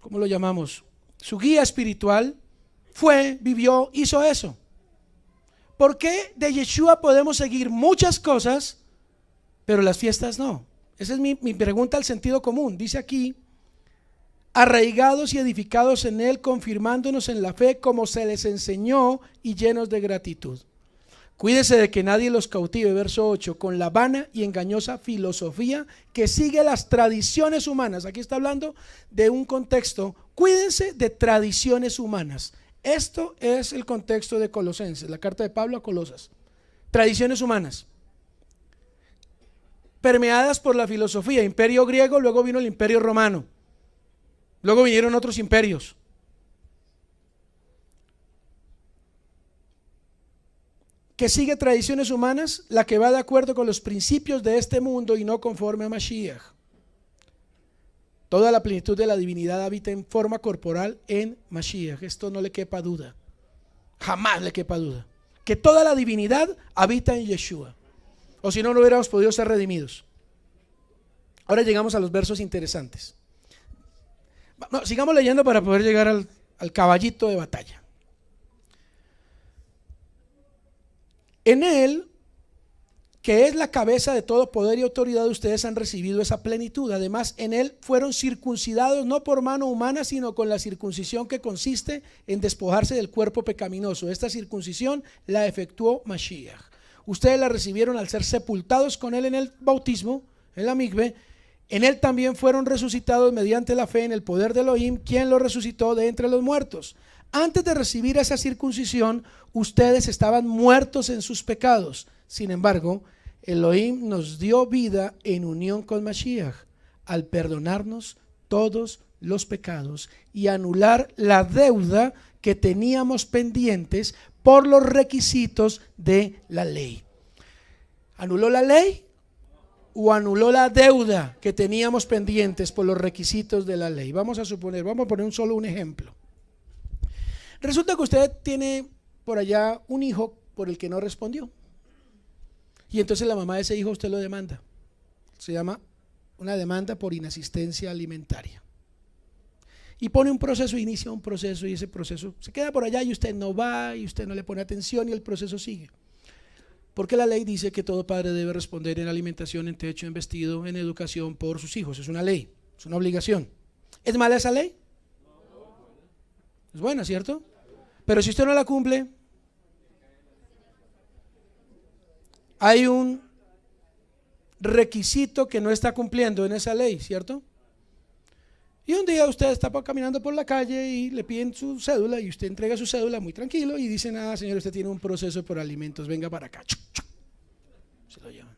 ¿cómo lo llamamos? Su guía espiritual vivió, hizo eso. ¿Por qué de Yeshua podemos seguir muchas cosas, pero las fiestas no? Esa es mi pregunta al sentido común. Dice aquí: arraigados y edificados en Él, confirmándonos en la fe como se les enseñó y llenos de gratitud. Cuídese de que nadie los cautive, verso 8, con la vana y engañosa filosofía que sigue las tradiciones humanas. Aquí está hablando de un contexto. Cuídense de tradiciones humanas. Esto es el contexto de Colosenses, la carta de Pablo a Colosas. Tradiciones humanas permeadas por la filosofía. Imperio griego, luego vino el imperio romano, luego vinieron otros imperios. Que sigue tradiciones humanas, la que va de acuerdo con los principios de este mundo y no conforme a Mashiach. Toda la plenitud de la divinidad habita en forma corporal en Mashiach. Esto no le quepa duda, jamás le quepa duda, que toda la divinidad habita en Yeshua. O si no, no hubiéramos podido ser redimidos. Ahora llegamos a los versos interesantes. No, sigamos leyendo para poder llegar al caballito de batalla. En Él, que es la cabeza de todo poder y autoridad, ustedes han recibido esa plenitud. Además, en Él fueron circuncidados no por mano humana, sino con la circuncisión que consiste en despojarse del cuerpo pecaminoso. Esta circuncisión la efectuó Mashiach. Ustedes la recibieron al ser sepultados con Él en el bautismo, en la mikve. En Él también fueron resucitados mediante la fe en el poder de Elohim, quien lo resucitó de entre los muertos. Antes de recibir esa circuncisión, ustedes estaban muertos en sus pecados. Sin embargo, Elohim nos dio vida en unión con Mashiach, al perdonarnos todos los pecados y anular la deuda que teníamos pendientes por los requisitos de la ley. ¿Anuló la ley o anuló la deuda que teníamos pendientes por los requisitos de la ley? Vamos a poner solo un ejemplo. Resulta que usted tiene por allá un hijo por el que no respondió. Y entonces la mamá de ese hijo usted lo demanda. Se llama una demanda por inasistencia alimentaria. Y pone un proceso, inicia un proceso, y ese proceso se queda por allá y usted no va, y usted no le pone atención y el proceso sigue. Porque la ley dice que todo padre debe responder en alimentación, en techo, en vestido, en educación por sus hijos. Es una ley, es una obligación. ¿Es mala esa ley? Es buena, ¿cierto? Pero si usted no la cumple, hay un requisito que no está cumpliendo en esa ley, ¿cierto? Y un día usted está caminando por la calle y le piden su cédula y usted entrega su cédula muy tranquilo y dicen: ah, señor, usted tiene un proceso por alimentos, venga para acá. Se lo llevan.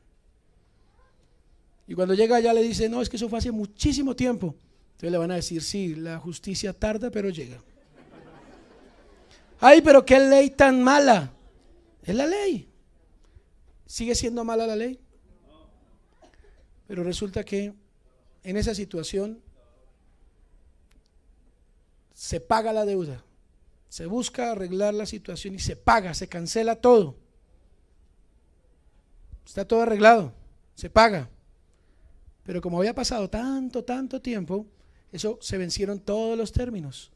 Y cuando llega allá le dice: no, es que eso fue hace muchísimo tiempo. Entonces le van a decir: sí, la justicia tarda pero llega. Ay, pero qué ley tan mala. Es la ley. ¿Sigue siendo mala la ley? Pero resulta que en esa situación se paga la deuda, se busca arreglar la situación y se paga, se cancela todo. Está todo arreglado, se paga. Pero como había pasado tanto tiempo, eso se vencieron todos los términos.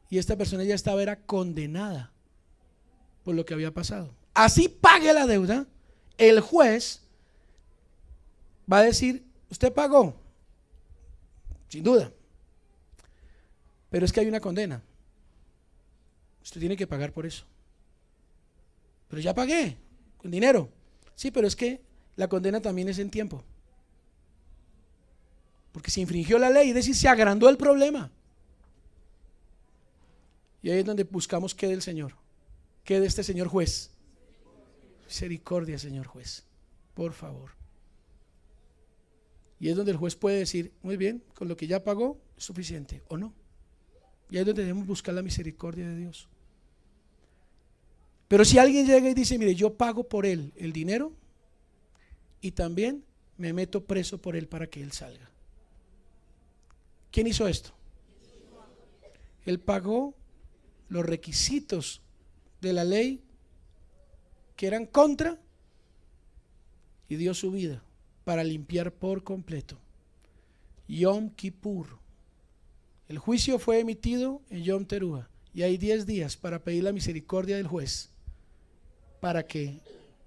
Y esta persona ya era condenada por lo que había pasado. Así pague la deuda, el juez va a decir: usted pagó, sin duda, pero es que hay una condena, usted tiene que pagar por eso. Pero ya pagué con dinero. Sí, pero es que la condena también es en tiempo, porque se infringió la ley, es decir, se agrandó el problema. Y ahí es donde buscamos qué del Señor, qué de este señor juez. Misericordia, señor juez, por favor. Y es donde el juez puede decir: muy bien, con lo que ya pagó es suficiente, o no. Y ahí es donde debemos buscar la misericordia de Dios. Pero si alguien llega y dice: mire, yo pago por él el dinero y también me meto preso por él para que él salga. ¿Quién hizo esto? Él pagó los requisitos de la ley que eran contra y dio su vida para limpiar por completo. Yom Kippur. El juicio fue emitido en Yom Teruah y hay 10 días para pedir la misericordia del juez, para que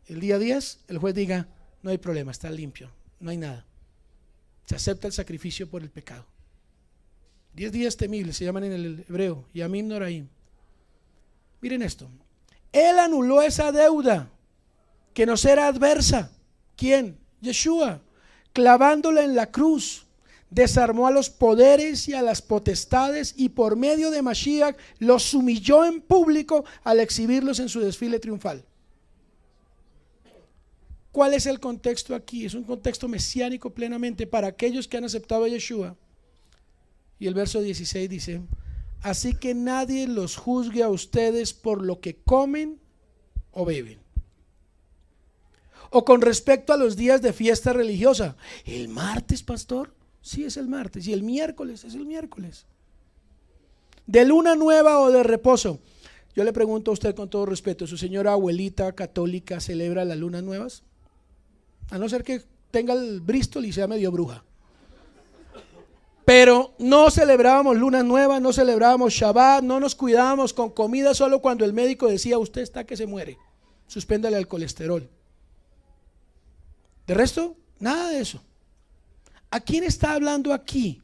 el día 10 el juez diga: no hay problema, está limpio, no hay nada, se acepta el sacrificio por el pecado. 10 días temibles se llaman en el hebreo, Yamim Noraim. Miren esto: él anuló esa deuda que nos era adversa. ¿Quién? Yeshua, clavándola en la cruz. Desarmó a los poderes y a las potestades y por medio de Mashiach los humilló en público al exhibirlos en su desfile triunfal. ¿Cuál es el contexto aquí? Es un contexto mesiánico plenamente para aquellos que han aceptado a Yeshua. Y el verso 16 dice: así que nadie los juzgue a ustedes por lo que comen o beben, o con respecto a los días de fiesta religiosa. El martes, pastor, sí es el martes, y el miércoles es el miércoles. De luna nueva o de reposo. Yo le pregunto a usted con todo respeto: ¿su señora abuelita católica celebra las lunas nuevas? A no ser que tenga el Bristol y sea medio bruja. Pero no celebrábamos lunas nuevas, no celebrábamos Shabbat, no nos cuidábamos con comida solo cuando el médico decía: usted está que se muere, suspéndale al colesterol. De resto, nada de eso. ¿A quién está hablando aquí?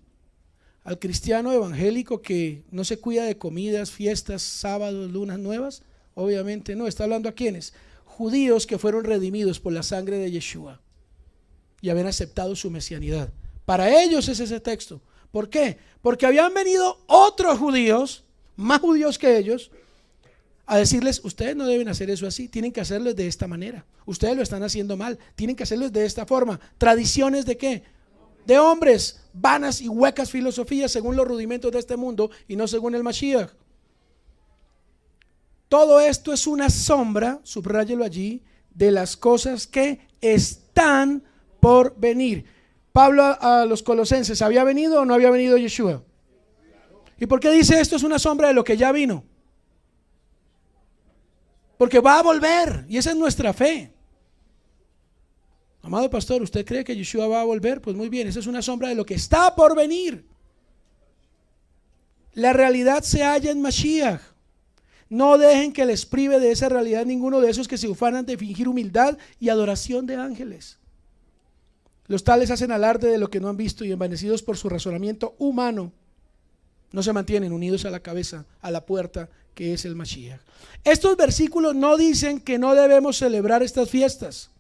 ¿Al cristiano evangélico que no se cuida de comidas, fiestas, sábados, lunas nuevas? Obviamente no. Está hablando a quiénes: judíos que fueron redimidos por la sangre de Yeshua y habían aceptado su mesianidad. Para ellos es ese texto. ¿Por qué? Porque habían venido otros judíos, más judíos que ellos, a decirles: ustedes no deben hacer eso así, tienen que hacerlo de esta manera, ustedes lo están haciendo mal, tienen que hacerlo de esta forma. ¿Tradiciones de qué? De hombres, vanas y huecas filosofías según los rudimentos de este mundo y no según el Mashiach. Todo esto es una sombra, subráyelo allí, de las cosas que están por venir. Pablo a los colosenses, ¿había venido o no había venido Yeshua? ¿Y por qué dice esto es una sombra de lo que ya vino? Porque va a volver, y esa es nuestra fe. Amado pastor, ¿usted cree que Yeshua va a volver? Pues muy bien, esa es una sombra de lo que está por venir. La realidad se halla en Mashiach. No dejen que les prive de esa realidad ninguno de esos que se ufanan de fingir humildad y adoración de ángeles. Los tales hacen alarde de lo que no han visto y envanecidos por su razonamiento humano, no se mantienen unidos a la cabeza, a la puerta que es el Mashiach. Estos versículos no dicen que no debemos celebrar estas fiestas,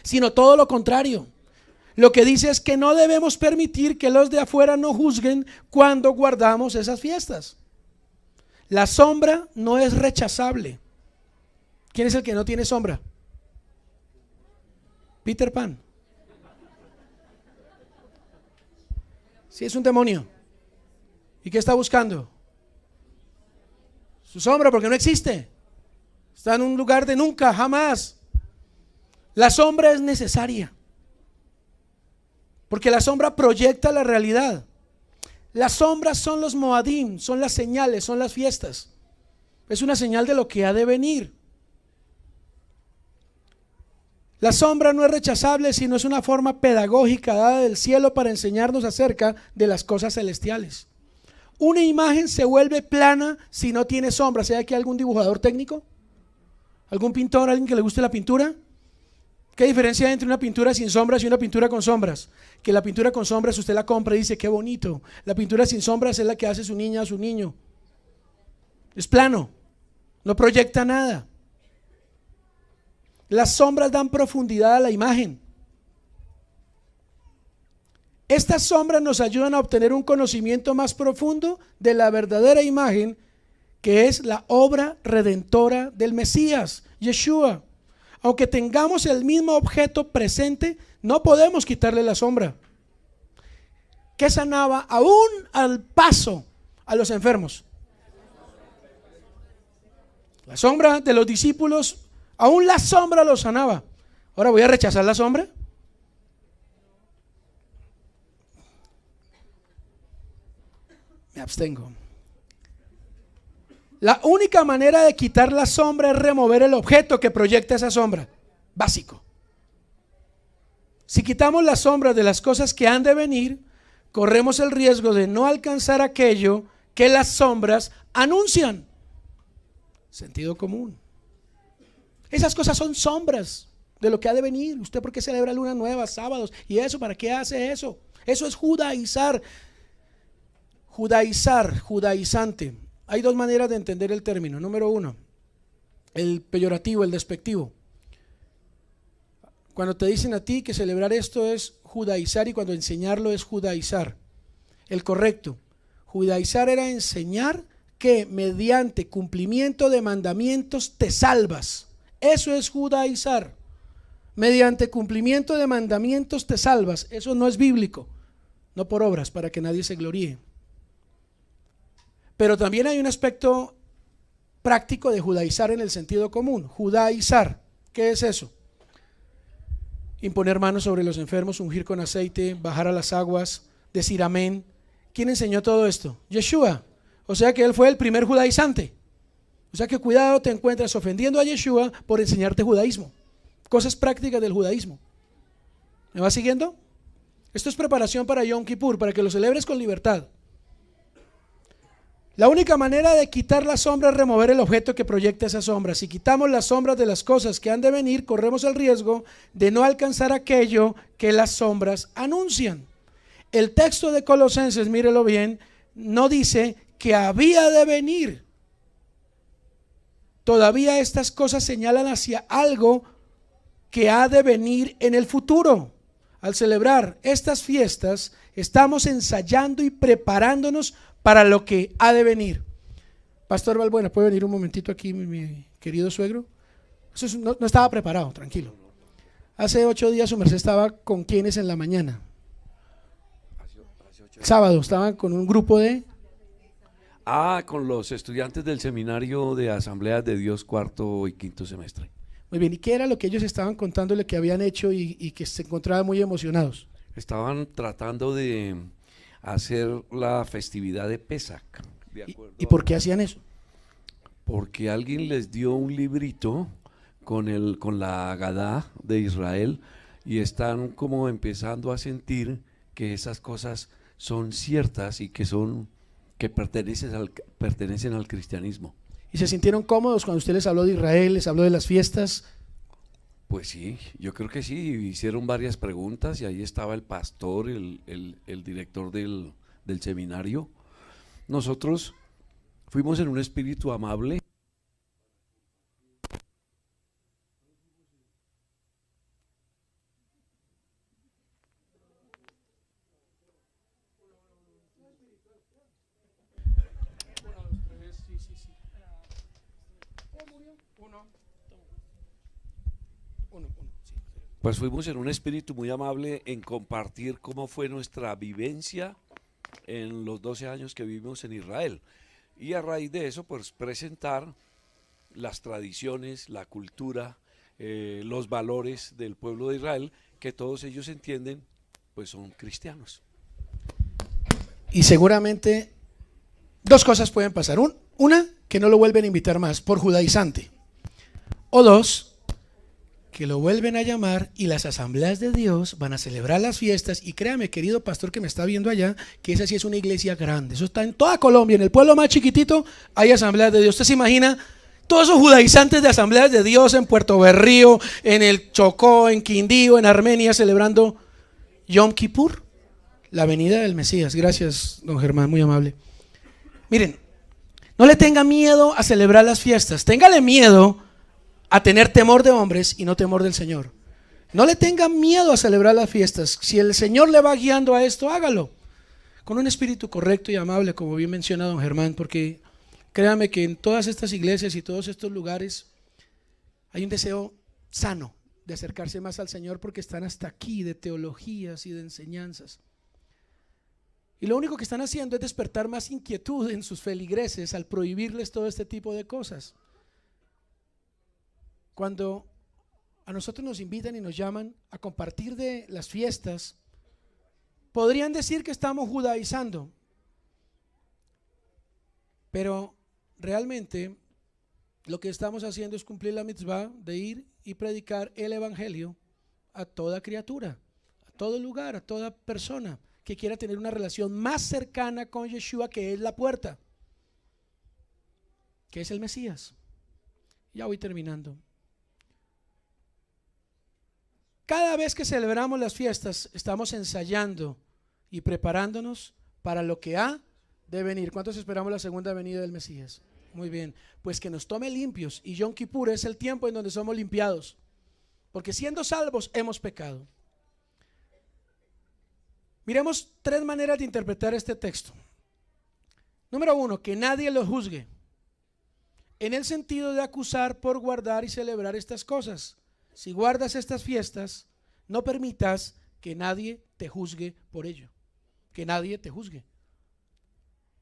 sino todo lo contrario. Lo que dice es que no debemos permitir que los de afuera nos juzguen cuando guardamos esas fiestas. La sombra no es rechazable. ¿Quién es el que no tiene sombra? Peter Pan. Sí, es un demonio. ¿Y qué está buscando? Su sombra, porque no existe. Está en un lugar de nunca, jamás. La sombra es necesaria, porque la sombra proyecta la realidad. Las sombras son los moadim, son las señales, son las fiestas. Es una señal de lo que ha de venir. La sombra no es rechazable, sino es una forma pedagógica dada del cielo para enseñarnos acerca de las cosas celestiales. Una imagen se vuelve plana si no tiene sombra. ¿Hay aquí algún dibujador técnico? ¿Algún pintor? ¿Alguien que le guste la pintura? ¿Qué diferencia hay entre una pintura sin sombras y una pintura con sombras? Que la pintura con sombras usted la compra y dice qué bonito. La pintura sin sombras es la que hace su niña o su niño. Es plano, no proyecta nada. Las sombras dan profundidad a la imagen. Estas sombras nos ayudan a obtener un conocimiento más profundo de la verdadera imagen, que es la obra redentora del Mesías, Yeshua. Aunque tengamos el mismo objeto presente, no podemos quitarle la sombra. ¿Qué sanaba aún al paso a los enfermos? La sombra de los discípulos, aún la sombra los sanaba. Ahora voy a rechazar la sombra. Me abstengo. La única manera de quitar la sombra es remover el objeto que proyecta esa sombra. Básico. Si quitamos las sombras de las cosas que han de venir, corremos el riesgo de no alcanzar aquello que las sombras anuncian. Sentido común. Esas cosas son sombras de lo que ha de venir. ¿Usted por qué celebra luna nueva, sábados? ¿Y eso? ¿Para qué hace eso? Eso es judaizar. Judaizar, judaizante. Hay dos maneras de entender el término. Número uno, el peyorativo, el despectivo. Cuando te dicen a ti que celebrar esto es judaizar, y cuando enseñarlo es judaizar. El correcto, judaizar era enseñar que mediante cumplimiento de mandamientos te salvas. Eso es judaizar. Mediante cumplimiento de mandamientos te salvas. Eso no es bíblico, no por obras, para que nadie se gloríe. Pero también hay un aspecto práctico de judaizar en el sentido común. Judaizar, ¿qué es eso? Imponer manos sobre los enfermos, ungir con aceite, bajar a las aguas, decir amén. ¿Quién enseñó todo esto? Yeshua. O sea que él fue el primer judaizante. O sea que cuidado, te encuentras ofendiendo a Yeshua por enseñarte judaísmo. Cosas prácticas del judaísmo. ¿Me vas siguiendo? Esto es preparación para Yom Kippur, para que lo celebres con libertad. La única manera de quitar la sombra es remover el objeto que proyecta esa sombra. Si quitamos las sombras de las cosas que han de venir, corremos el riesgo de no alcanzar aquello que las sombras anuncian. El texto de Colosenses, mírelo bien, no dice que había de venir. Todavía estas cosas señalan hacia algo que ha de venir en el futuro. Al celebrar estas fiestas, estamos ensayando y preparándonos para lo que ha de venir. Pastor Balbuena, ¿puede venir un momentito aquí, mi querido suegro? Eso no estaba preparado, tranquilo. Hace 8 días su merced estaba con quienes en la mañana. Sábado estaban con un grupo de... con los estudiantes del seminario de Asambleas de Dios cuarto y quinto semestre. Muy bien, ¿y qué era lo que ellos estaban contándole que habían hecho y que se encontraban muy emocionados? Estaban tratando de hacer la festividad de Pesach. De acuerdo ¿Y por qué hacían eso? Porque alguien les dio un librito con la Agadá de Israel y están como empezando a sentir que esas cosas son ciertas y que pertenecen al cristianismo. ¿Y se sintieron cómodos cuando usted les habló de Israel, les habló de las fiestas? Pues sí, yo creo que sí, hicieron varias preguntas y ahí estaba el pastor, el director del seminario. Nosotros fuimos en un espíritu amable. Pues fuimos en un espíritu muy amable en compartir cómo fue nuestra vivencia en los 12 años que vivimos en Israel. Y a raíz de eso, pues presentar las tradiciones, la cultura, los valores del pueblo de Israel, que todos ellos entienden, pues son cristianos. Y seguramente dos cosas pueden pasar. Una, que no lo vuelven a invitar más por judaizante. O dos, que lo vuelven a llamar y las asambleas de Dios van a celebrar las fiestas. Y créame, querido pastor que me está viendo allá, que esa sí es una iglesia grande. Eso está en toda Colombia, en el pueblo más chiquitito hay asambleas de Dios. ¿Usted se imagina todos esos judaizantes de asambleas de Dios en Puerto Berrío, en el Chocó, en Quindío, en Armenia, celebrando Yom Kippur, la venida del Mesías? Gracias, don Germán, muy amable. Miren, no le tenga miedo a celebrar las fiestas, téngale miedo a tener temor de hombres y no temor del Señor. No le tenga miedo a celebrar las fiestas. Si el Señor le va guiando a esto, hágalo con un espíritu correcto y amable, como bien menciona don Germán, porque créame que en todas estas iglesias y todos estos lugares hay un deseo sano de acercarse más al Señor, porque están hasta aquí de teologías y de enseñanzas. Y lo único que están haciendo es despertar más inquietud en sus feligreses al prohibirles todo este tipo de cosas. Cuando a nosotros nos invitan y nos llaman a compartir de las fiestas, podrían decir que estamos judaizando, pero realmente lo que estamos haciendo es cumplir la mitzvah de ir y predicar el evangelio a toda criatura, a todo lugar, a toda persona que quiera tener una relación más cercana con Yeshua, que es la puerta, que es el Mesías. Ya voy terminando. Cada vez que celebramos las fiestas, estamos ensayando y preparándonos para lo que ha de venir. ¿Cuántos esperamos la segunda venida del Mesías? Muy bien, pues que nos tome limpios, y Yom Kippur es el tiempo en donde somos limpiados, porque siendo salvos hemos pecado. Miremos tres maneras de interpretar este texto. Número uno, que nadie los juzgue, en el sentido de acusar por guardar y celebrar estas cosas. Si guardas estas fiestas, no permitas que nadie te juzgue por ello. Que nadie te juzgue.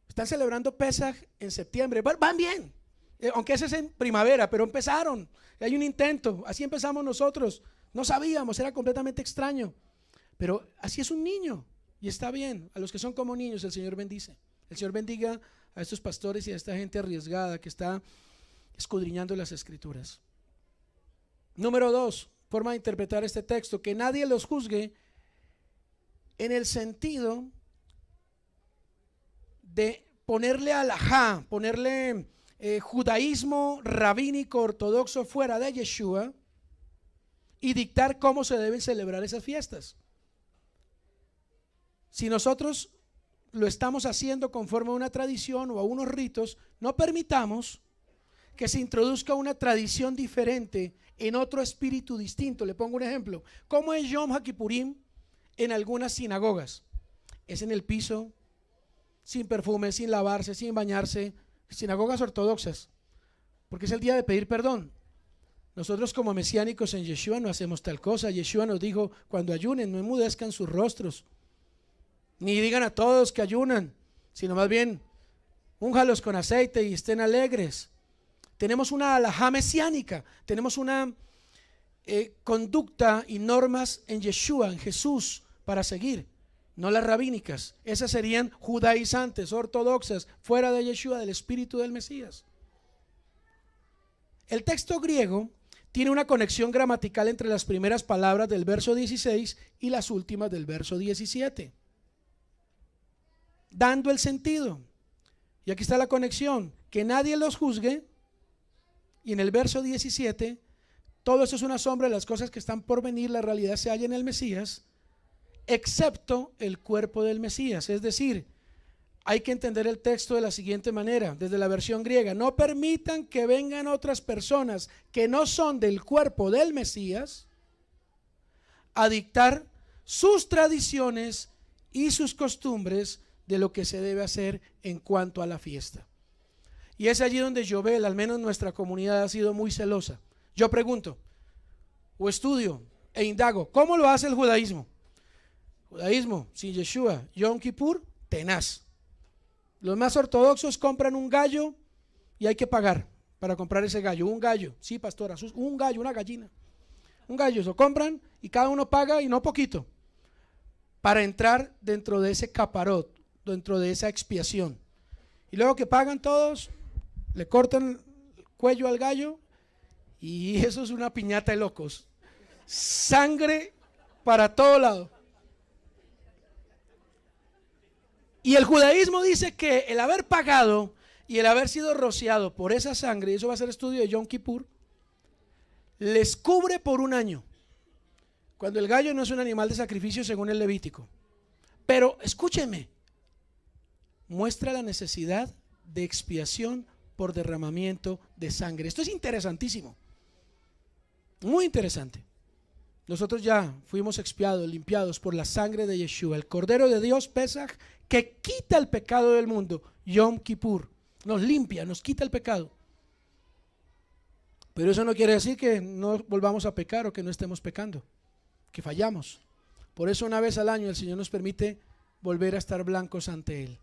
Están celebrando Pesaj en septiembre. Van bien, aunque ese es en primavera, pero empezaron. Hay un intento. Así empezamos nosotros. No sabíamos, era completamente extraño. Pero así es un niño y está bien. A los que son como niños el Señor bendice. El Señor bendiga a estos pastores y a esta gente arriesgada que está escudriñando las Escrituras. Número dos, forma de interpretar este texto, que nadie los juzgue en el sentido de ponerle alajá, ponerle judaísmo rabínico ortodoxo fuera de Yeshua y dictar cómo se deben celebrar esas fiestas. Si nosotros lo estamos haciendo conforme a una tradición o a unos ritos, no permitamos que se introduzca una tradición diferente en otro espíritu distinto. Le pongo un ejemplo. ¿Cómo es Yom HaKippurim en algunas sinagogas? Es en el piso, sin perfume, sin lavarse, sin bañarse. Sinagogas ortodoxas, porque es el día de pedir perdón. Nosotros como mesiánicos en Yeshua no hacemos tal cosa. Yeshua nos dijo: cuando ayunen, no enmudezcan sus rostros, ni digan a todos que ayunan, sino más bien únjalos con aceite y estén alegres. Tenemos una alajá mesiánica, tenemos una conducta y normas en Yeshua, en Jesús, para seguir, no las rabínicas. Esas serían judaizantes, ortodoxas, fuera de Yeshua, del espíritu del Mesías. El texto griego tiene una conexión gramatical entre las primeras palabras del verso 16 y las últimas del verso 17, dando el sentido. Y aquí está la conexión: que nadie los juzgue. Y en el verso 17, todo esto es una sombra de las cosas que están por venir, la realidad se halla en el Mesías, excepto el cuerpo del Mesías. Es decir, hay que entender el texto de la siguiente manera, desde la versión griega: no permitan que vengan otras personas que no son del cuerpo del Mesías a dictar sus tradiciones y sus costumbres de lo que se debe hacer en cuanto a la fiesta. Y es allí donde Yobel, al menos nuestra comunidad, ha sido muy celosa. Yo pregunto, o estudio e indago, ¿cómo lo hace el judaísmo? Judaísmo sin Yeshua, Yom Kippur, tenaz. Los más ortodoxos compran un gallo y hay que pagar para comprar ese gallo. Un gallo, sí, pastora, un gallo, una gallina. Un gallo, lo compran y cada uno paga, y no poquito, para entrar dentro de ese caparot, dentro de esa expiación. Y luego que pagan todos, le cortan el cuello al gallo, y eso es una piñata de locos. Sangre para todo lado. Y el judaísmo dice que el haber pagado y el haber sido rociado por esa sangre, y eso va a ser estudio de Yom Kippur, les cubre por un año, cuando el gallo no es un animal de sacrificio según el Levítico. Pero escúchenme, muestra la necesidad de expiación por derramamiento de sangre. Esto es interesantísimo, muy interesante. Nosotros ya fuimos expiados, limpiados por la sangre de Yeshua, el Cordero de Dios, Pesaj, que quita el pecado del mundo. Yom Kippur nos limpia, nos quita el pecado. Pero eso no quiere decir que no volvamos a pecar o que no estemos pecando, que fallamos. Por eso una vez al año el Señor nos permite volver a estar blancos ante Él,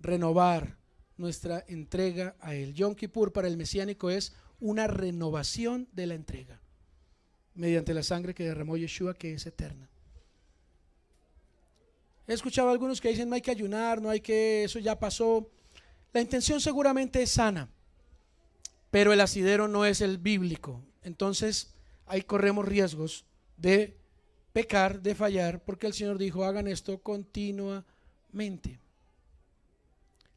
renovar nuestra entrega a Él. Yom Kippur para el mesiánico es una renovación de la entrega mediante la sangre que derramó Yeshua, que es eterna. He escuchado a algunos que dicen no hay que ayunar, no hay que, eso ya pasó. La intención seguramente es sana, pero el asidero no es el bíblico. Entonces ahí corremos riesgos de pecar, de fallar, porque el Señor dijo hagan esto continuamente.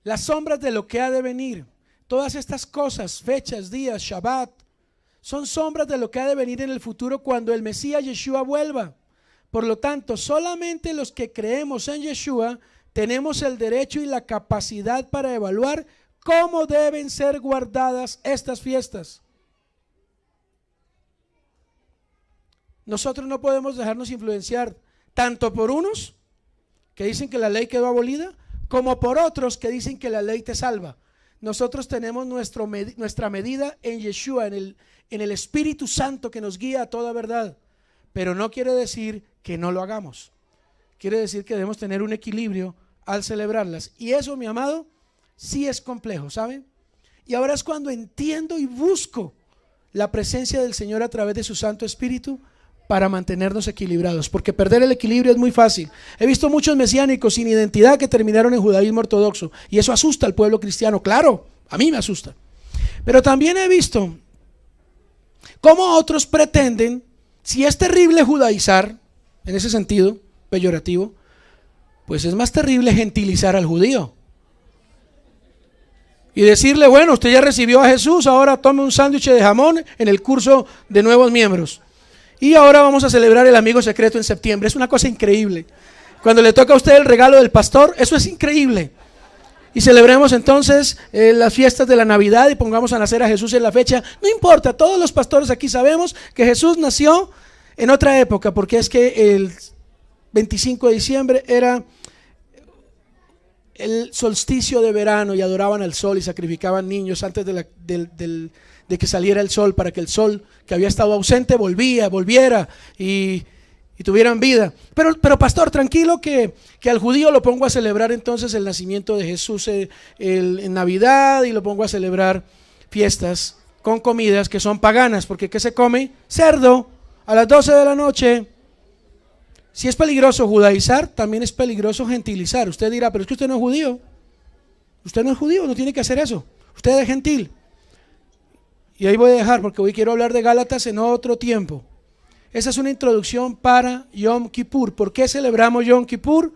Las sombras de lo que ha de venir, todas estas cosas, fechas, días, Shabbat, son sombras de lo que ha de venir en el futuro cuando el Mesías Yeshua vuelva. Por lo tanto, solamente los que creemos en Yeshua tenemos el derecho y la capacidad para evaluar cómo deben ser guardadas estas fiestas. Nosotros no podemos dejarnos influenciar tanto por unos que dicen que la ley quedó abolida, como por otros que dicen que la ley te salva. Nosotros tenemos nuestra medida en Yeshua, en el Espíritu Santo que nos guía a toda verdad. Pero no quiere decir que no lo hagamos. Quiere decir que debemos tener un equilibrio al celebrarlas. Y eso, mi amado, sí es complejo, ¿saben? Y ahora es cuando entiendo y busco la presencia del Señor a través de su Santo Espíritu para mantenernos equilibrados, porque perder el equilibrio es muy fácil. He visto muchos mesiánicos sin identidad que terminaron en judaísmo ortodoxo, y eso asusta al pueblo cristiano. Claro, a mí me asusta. Pero también he visto cómo otros pretenden, si es terrible judaizar, en ese sentido peyorativo, pues es más terrible gentilizar al judío y decirle, bueno, usted ya recibió a Jesús, ahora tome un sándwich de jamón en el curso de nuevos miembros. Y ahora vamos a celebrar el amigo secreto en septiembre. Es una cosa increíble. Cuando le toca a usted el regalo del pastor, eso es increíble. Y celebremos entonces las fiestas de la Navidad y pongamos a nacer a Jesús en la fecha. No importa, todos los pastores aquí sabemos que Jesús nació en otra época, porque es que el 25 de diciembre era el solsticio de verano y adoraban al sol y sacrificaban niños antes de que saliera el sol, para que el sol que había estado ausente volviera y tuvieran vida. Pero pastor, tranquilo que al judío lo pongo a celebrar entonces el nacimiento de Jesús en Navidad, y lo pongo a celebrar fiestas con comidas que son paganas, porque ¿qué se come? Cerdo. a las 12 de la noche. Si es peligroso judaizar, también es peligroso gentilizar. Usted dirá, pero es que usted no es judío. Usted no es judío, no tiene que hacer eso. Usted es gentil. Y ahí voy a dejar porque hoy quiero hablar de Gálatas en otro tiempo. Esa es una introducción para Yom Kippur. ¿Por qué celebramos Yom Kippur?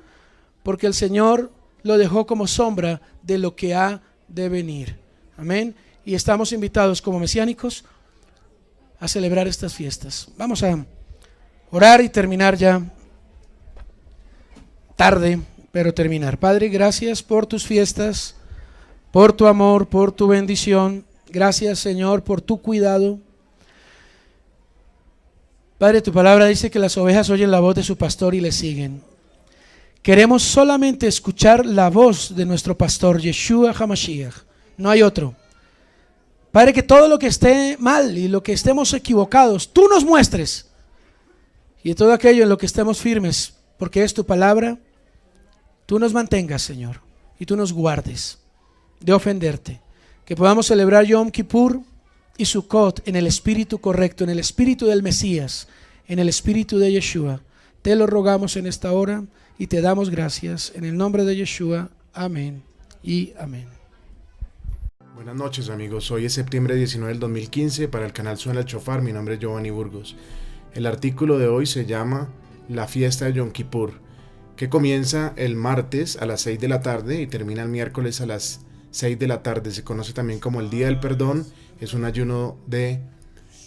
Porque el Señor lo dejó como sombra de lo que ha de venir. Amén. Y estamos invitados como mesiánicos a celebrar estas fiestas. Vamos a orar y terminar ya. Tarde, pero terminar. Padre, gracias por tus fiestas, por tu amor, por tu bendición. Gracias, Señor, por tu cuidado. Padre, tu palabra dice que las ovejas oyen la voz de su pastor y le siguen. Queremos solamente escuchar la voz de nuestro pastor, Yeshua HaMashiach. No hay otro. Padre, que todo lo que esté mal y lo que estemos equivocados, tú nos muestres. Y todo aquello en lo que estemos firmes, porque es tu palabra, tú nos mantengas, Señor, y tú nos guardes de ofenderte. Que podamos celebrar Yom Kippur y Sukkot en el espíritu correcto, en el espíritu del Mesías, en el espíritu de Yeshua. Te lo rogamos en esta hora y te damos gracias. En el nombre de Yeshua. Amén y amén. Buenas noches, amigos. Hoy es septiembre 19 del 2015. Para el canal Suena el Chofar, mi nombre es Giovanni Burgos. El artículo de hoy se llama La fiesta de Yom Kippur, que comienza el martes a las 6 de la tarde y termina el miércoles a las 6 de la tarde. Se conoce también como el Día del Perdón. Es un ayuno de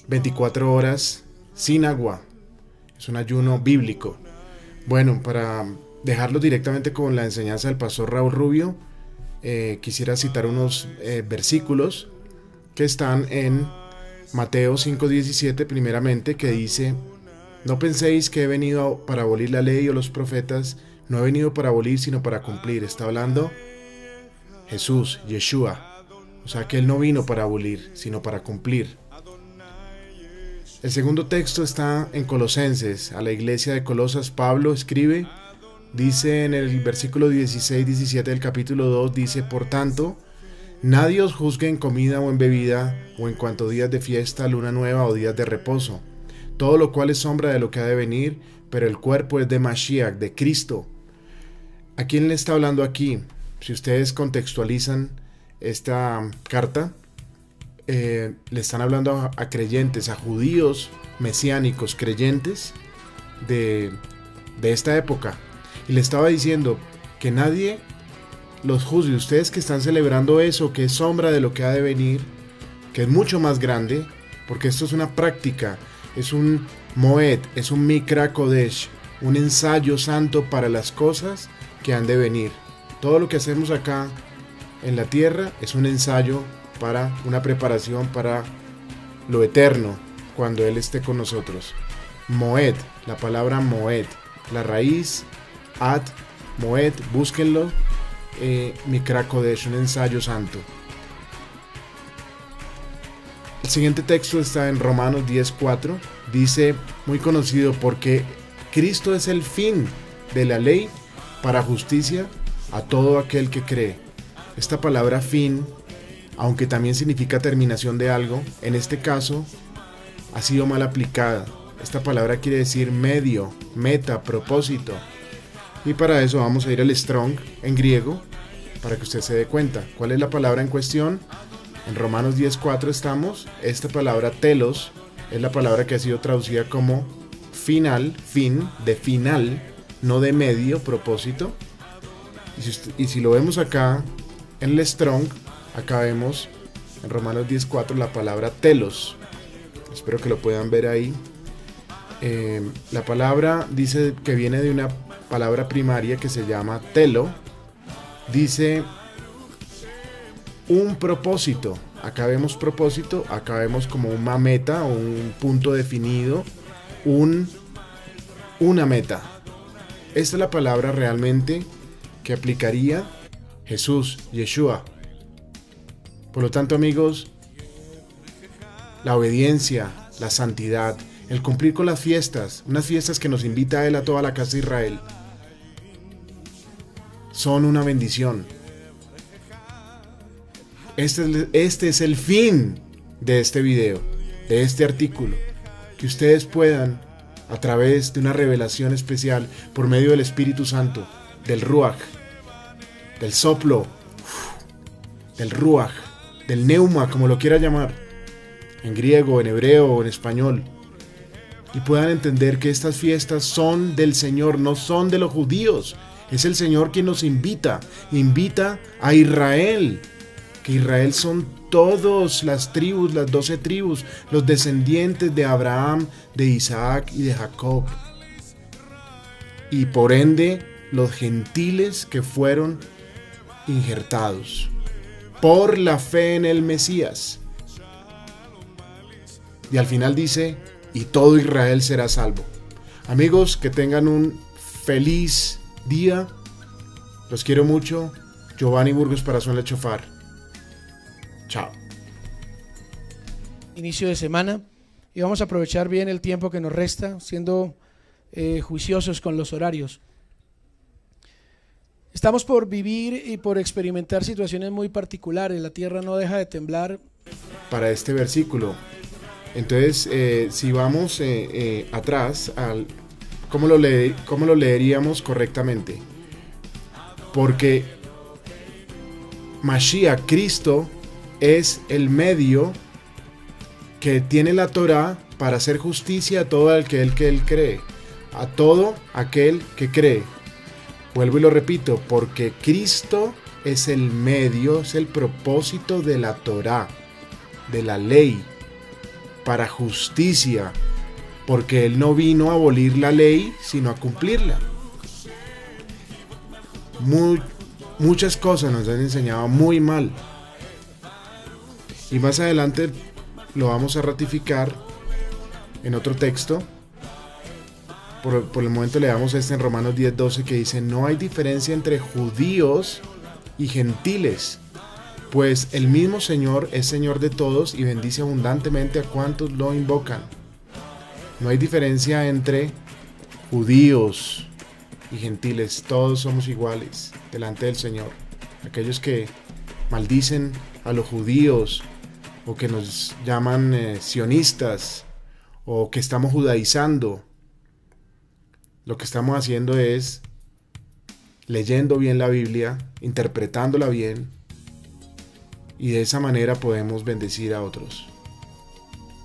24 horas sin agua. Es un ayuno bíblico. Bueno, para dejarlo directamente con la enseñanza del pastor Raúl Rubio, quisiera citar unos versículos que están en Mateo 5:17 primeramente, que dice: no penséis que he venido para abolir la ley o los profetas. No he venido para abolir, sino para cumplir. Está hablando Jesús, Yeshua. O sea que Él no vino para abolir, sino para cumplir. El segundo texto está en Colosenses. A la iglesia de Colosas, Pablo escribe, dice en el versículo 16-17 del capítulo 2, dice: por tanto, nadie os juzgue en comida o en bebida, o en cuanto días de fiesta, luna nueva o días de reposo. Todo lo cual es sombra de lo que ha de venir, pero el cuerpo es de Mashiach, de Cristo. ¿A quién le está hablando aquí? Si ustedes contextualizan esta carta, le están hablando a creyentes, a judíos mesiánicos creyentes de esta época. Y le estaba diciendo que nadie los juzgue. Ustedes que están celebrando eso, que es sombra de lo que ha de venir, que es mucho más grande, porque esto es una práctica. Es un Moed, es un Mikra Kodesh, un ensayo santo para las cosas que han de venir. Todo lo que hacemos acá en la tierra es un ensayo para una preparación para lo eterno, cuando Él esté con nosotros. Moed, la palabra Moed, la raíz, Ad, Moed, búsquenlo, Mikra Kodesh, un ensayo santo. El siguiente texto está en Romanos 10:4, dice, muy conocido: porque Cristo es el fin de la ley para justicia a todo aquel que cree. Esta palabra fin, aunque también significa terminación de algo, en este caso ha sido mal aplicada. Esta palabra quiere decir medio, meta, propósito. Y para eso vamos a ir al Strong en griego, para que usted se dé cuenta. ¿Cuál es la palabra en cuestión? En Romanos 10:4 estamos. Esta palabra telos es la palabra que ha sido traducida como final, fin, de final, no de medio, propósito. Y si lo vemos acá en el Strong, acá vemos en Romanos 10:4 la palabra telos. Espero que lo puedan ver ahí. La palabra dice que viene de una palabra primaria que se llama telo. Dice un propósito. Acá vemos propósito, acá vemos como una meta o un punto definido, una meta. Esta es la palabra realmente que aplicaría Jesús, Yeshua. Por lo tanto, amigos, la obediencia, la santidad, el cumplir con las fiestas, unas fiestas que nos invita a Él, a toda la casa de Israel, son una bendición. Este es el fin de este video, de este artículo, que ustedes puedan, a través de una revelación especial, por medio del Espíritu Santo, del Ruach, del soplo, del Ruach, del Neuma, como lo quiera llamar, en griego, en hebreo o en español, y puedan entender que estas fiestas son del Señor, no son de los judíos. Es el Señor quien nos invita a Israel, que Israel son todas las tribus, las 12 tribus, los descendientes de Abraham, de Isaac y de Jacob. Y por ende, los gentiles que fueron injertados por la fe en el Mesías. Y al final dice, y todo Israel será salvo. Amigos, que tengan un feliz día. Los quiero mucho. Giovanni Burgos para Suena el Chofar. Chao. Inicio de semana y vamos a aprovechar bien el tiempo que nos resta, siendo juiciosos con los horarios. Estamos por vivir y por experimentar situaciones muy particulares. La tierra no deja de temblar. Para este versículo. Entonces, si vamos atrás, ¿cómo lo leeríamos correctamente? Porque Mashiach, Cristo, es el medio que tiene la Torá para hacer justicia a todo aquel que él cree. A todo aquel que cree. Vuelvo y lo repito, porque Cristo es el medio, es el propósito de la Torá, de la ley, para justicia, porque Él no vino a abolir la ley, sino a cumplirla. Muchas cosas nos han enseñado muy mal. Y más adelante lo vamos a ratificar en otro texto. Por el momento leamos este en Romanos 10:12 que dice: no hay diferencia entre judíos y gentiles, pues el mismo Señor es Señor de todos y bendice abundantemente a cuantos lo invocan. No hay diferencia entre judíos y gentiles, todos somos iguales delante del Señor. Aquellos que maldicen a los judíos o que nos llaman sionistas o que estamos judaizando, lo que estamos haciendo es leyendo bien la Biblia, interpretándola bien, y de esa manera podemos bendecir a otros.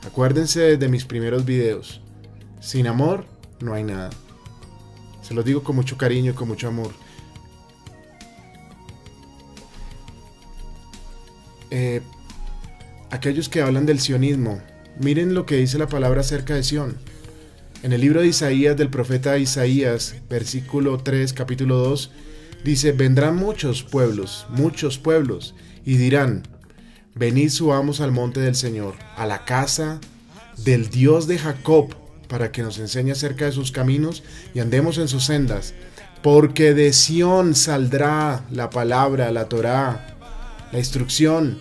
Acuérdense de mis primeros videos. Sin amor no hay nada. Se los digo con mucho cariño y con mucho amor. Aquellos que hablan del sionismo, miren lo que dice la palabra acerca de Sión. En el libro de Isaías, del profeta Isaías, versículo 3, capítulo 2, dice: vendrán muchos pueblos, y dirán: venid, subamos al monte del Señor, a la casa del Dios de Jacob, para que nos enseñe acerca de sus caminos y andemos en sus sendas. Porque de Sión saldrá la palabra, la Torá, la instrucción,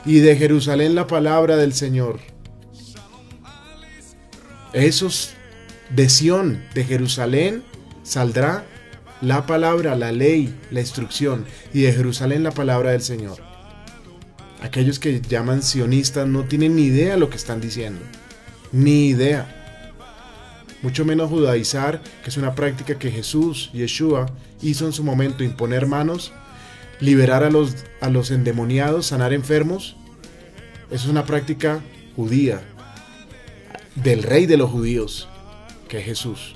y de Jerusalén la palabra del Señor. Esos de Sión, de Jerusalén, saldrá la palabra, la ley, la instrucción, y de Jerusalén la palabra del Señor. Aquellos que llaman sionistas no tienen ni idea de lo que están diciendo. Ni idea. Mucho menos judaizar, que es una práctica que Jesús, Yeshua, hizo en su momento: imponer manos, liberar a los endemoniados, sanar enfermos. Eso es una práctica judía, del rey de los judíos, que es Jesús.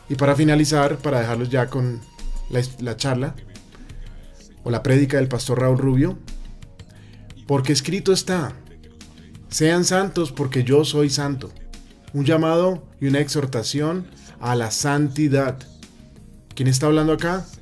Y para finalizar, para dejarlos ya con la charla o la prédica del pastor Raúl Rubio: porque escrito está: sean santos porque yo soy santo. Un llamado y una exhortación a la santidad. ¿Quién está hablando acá?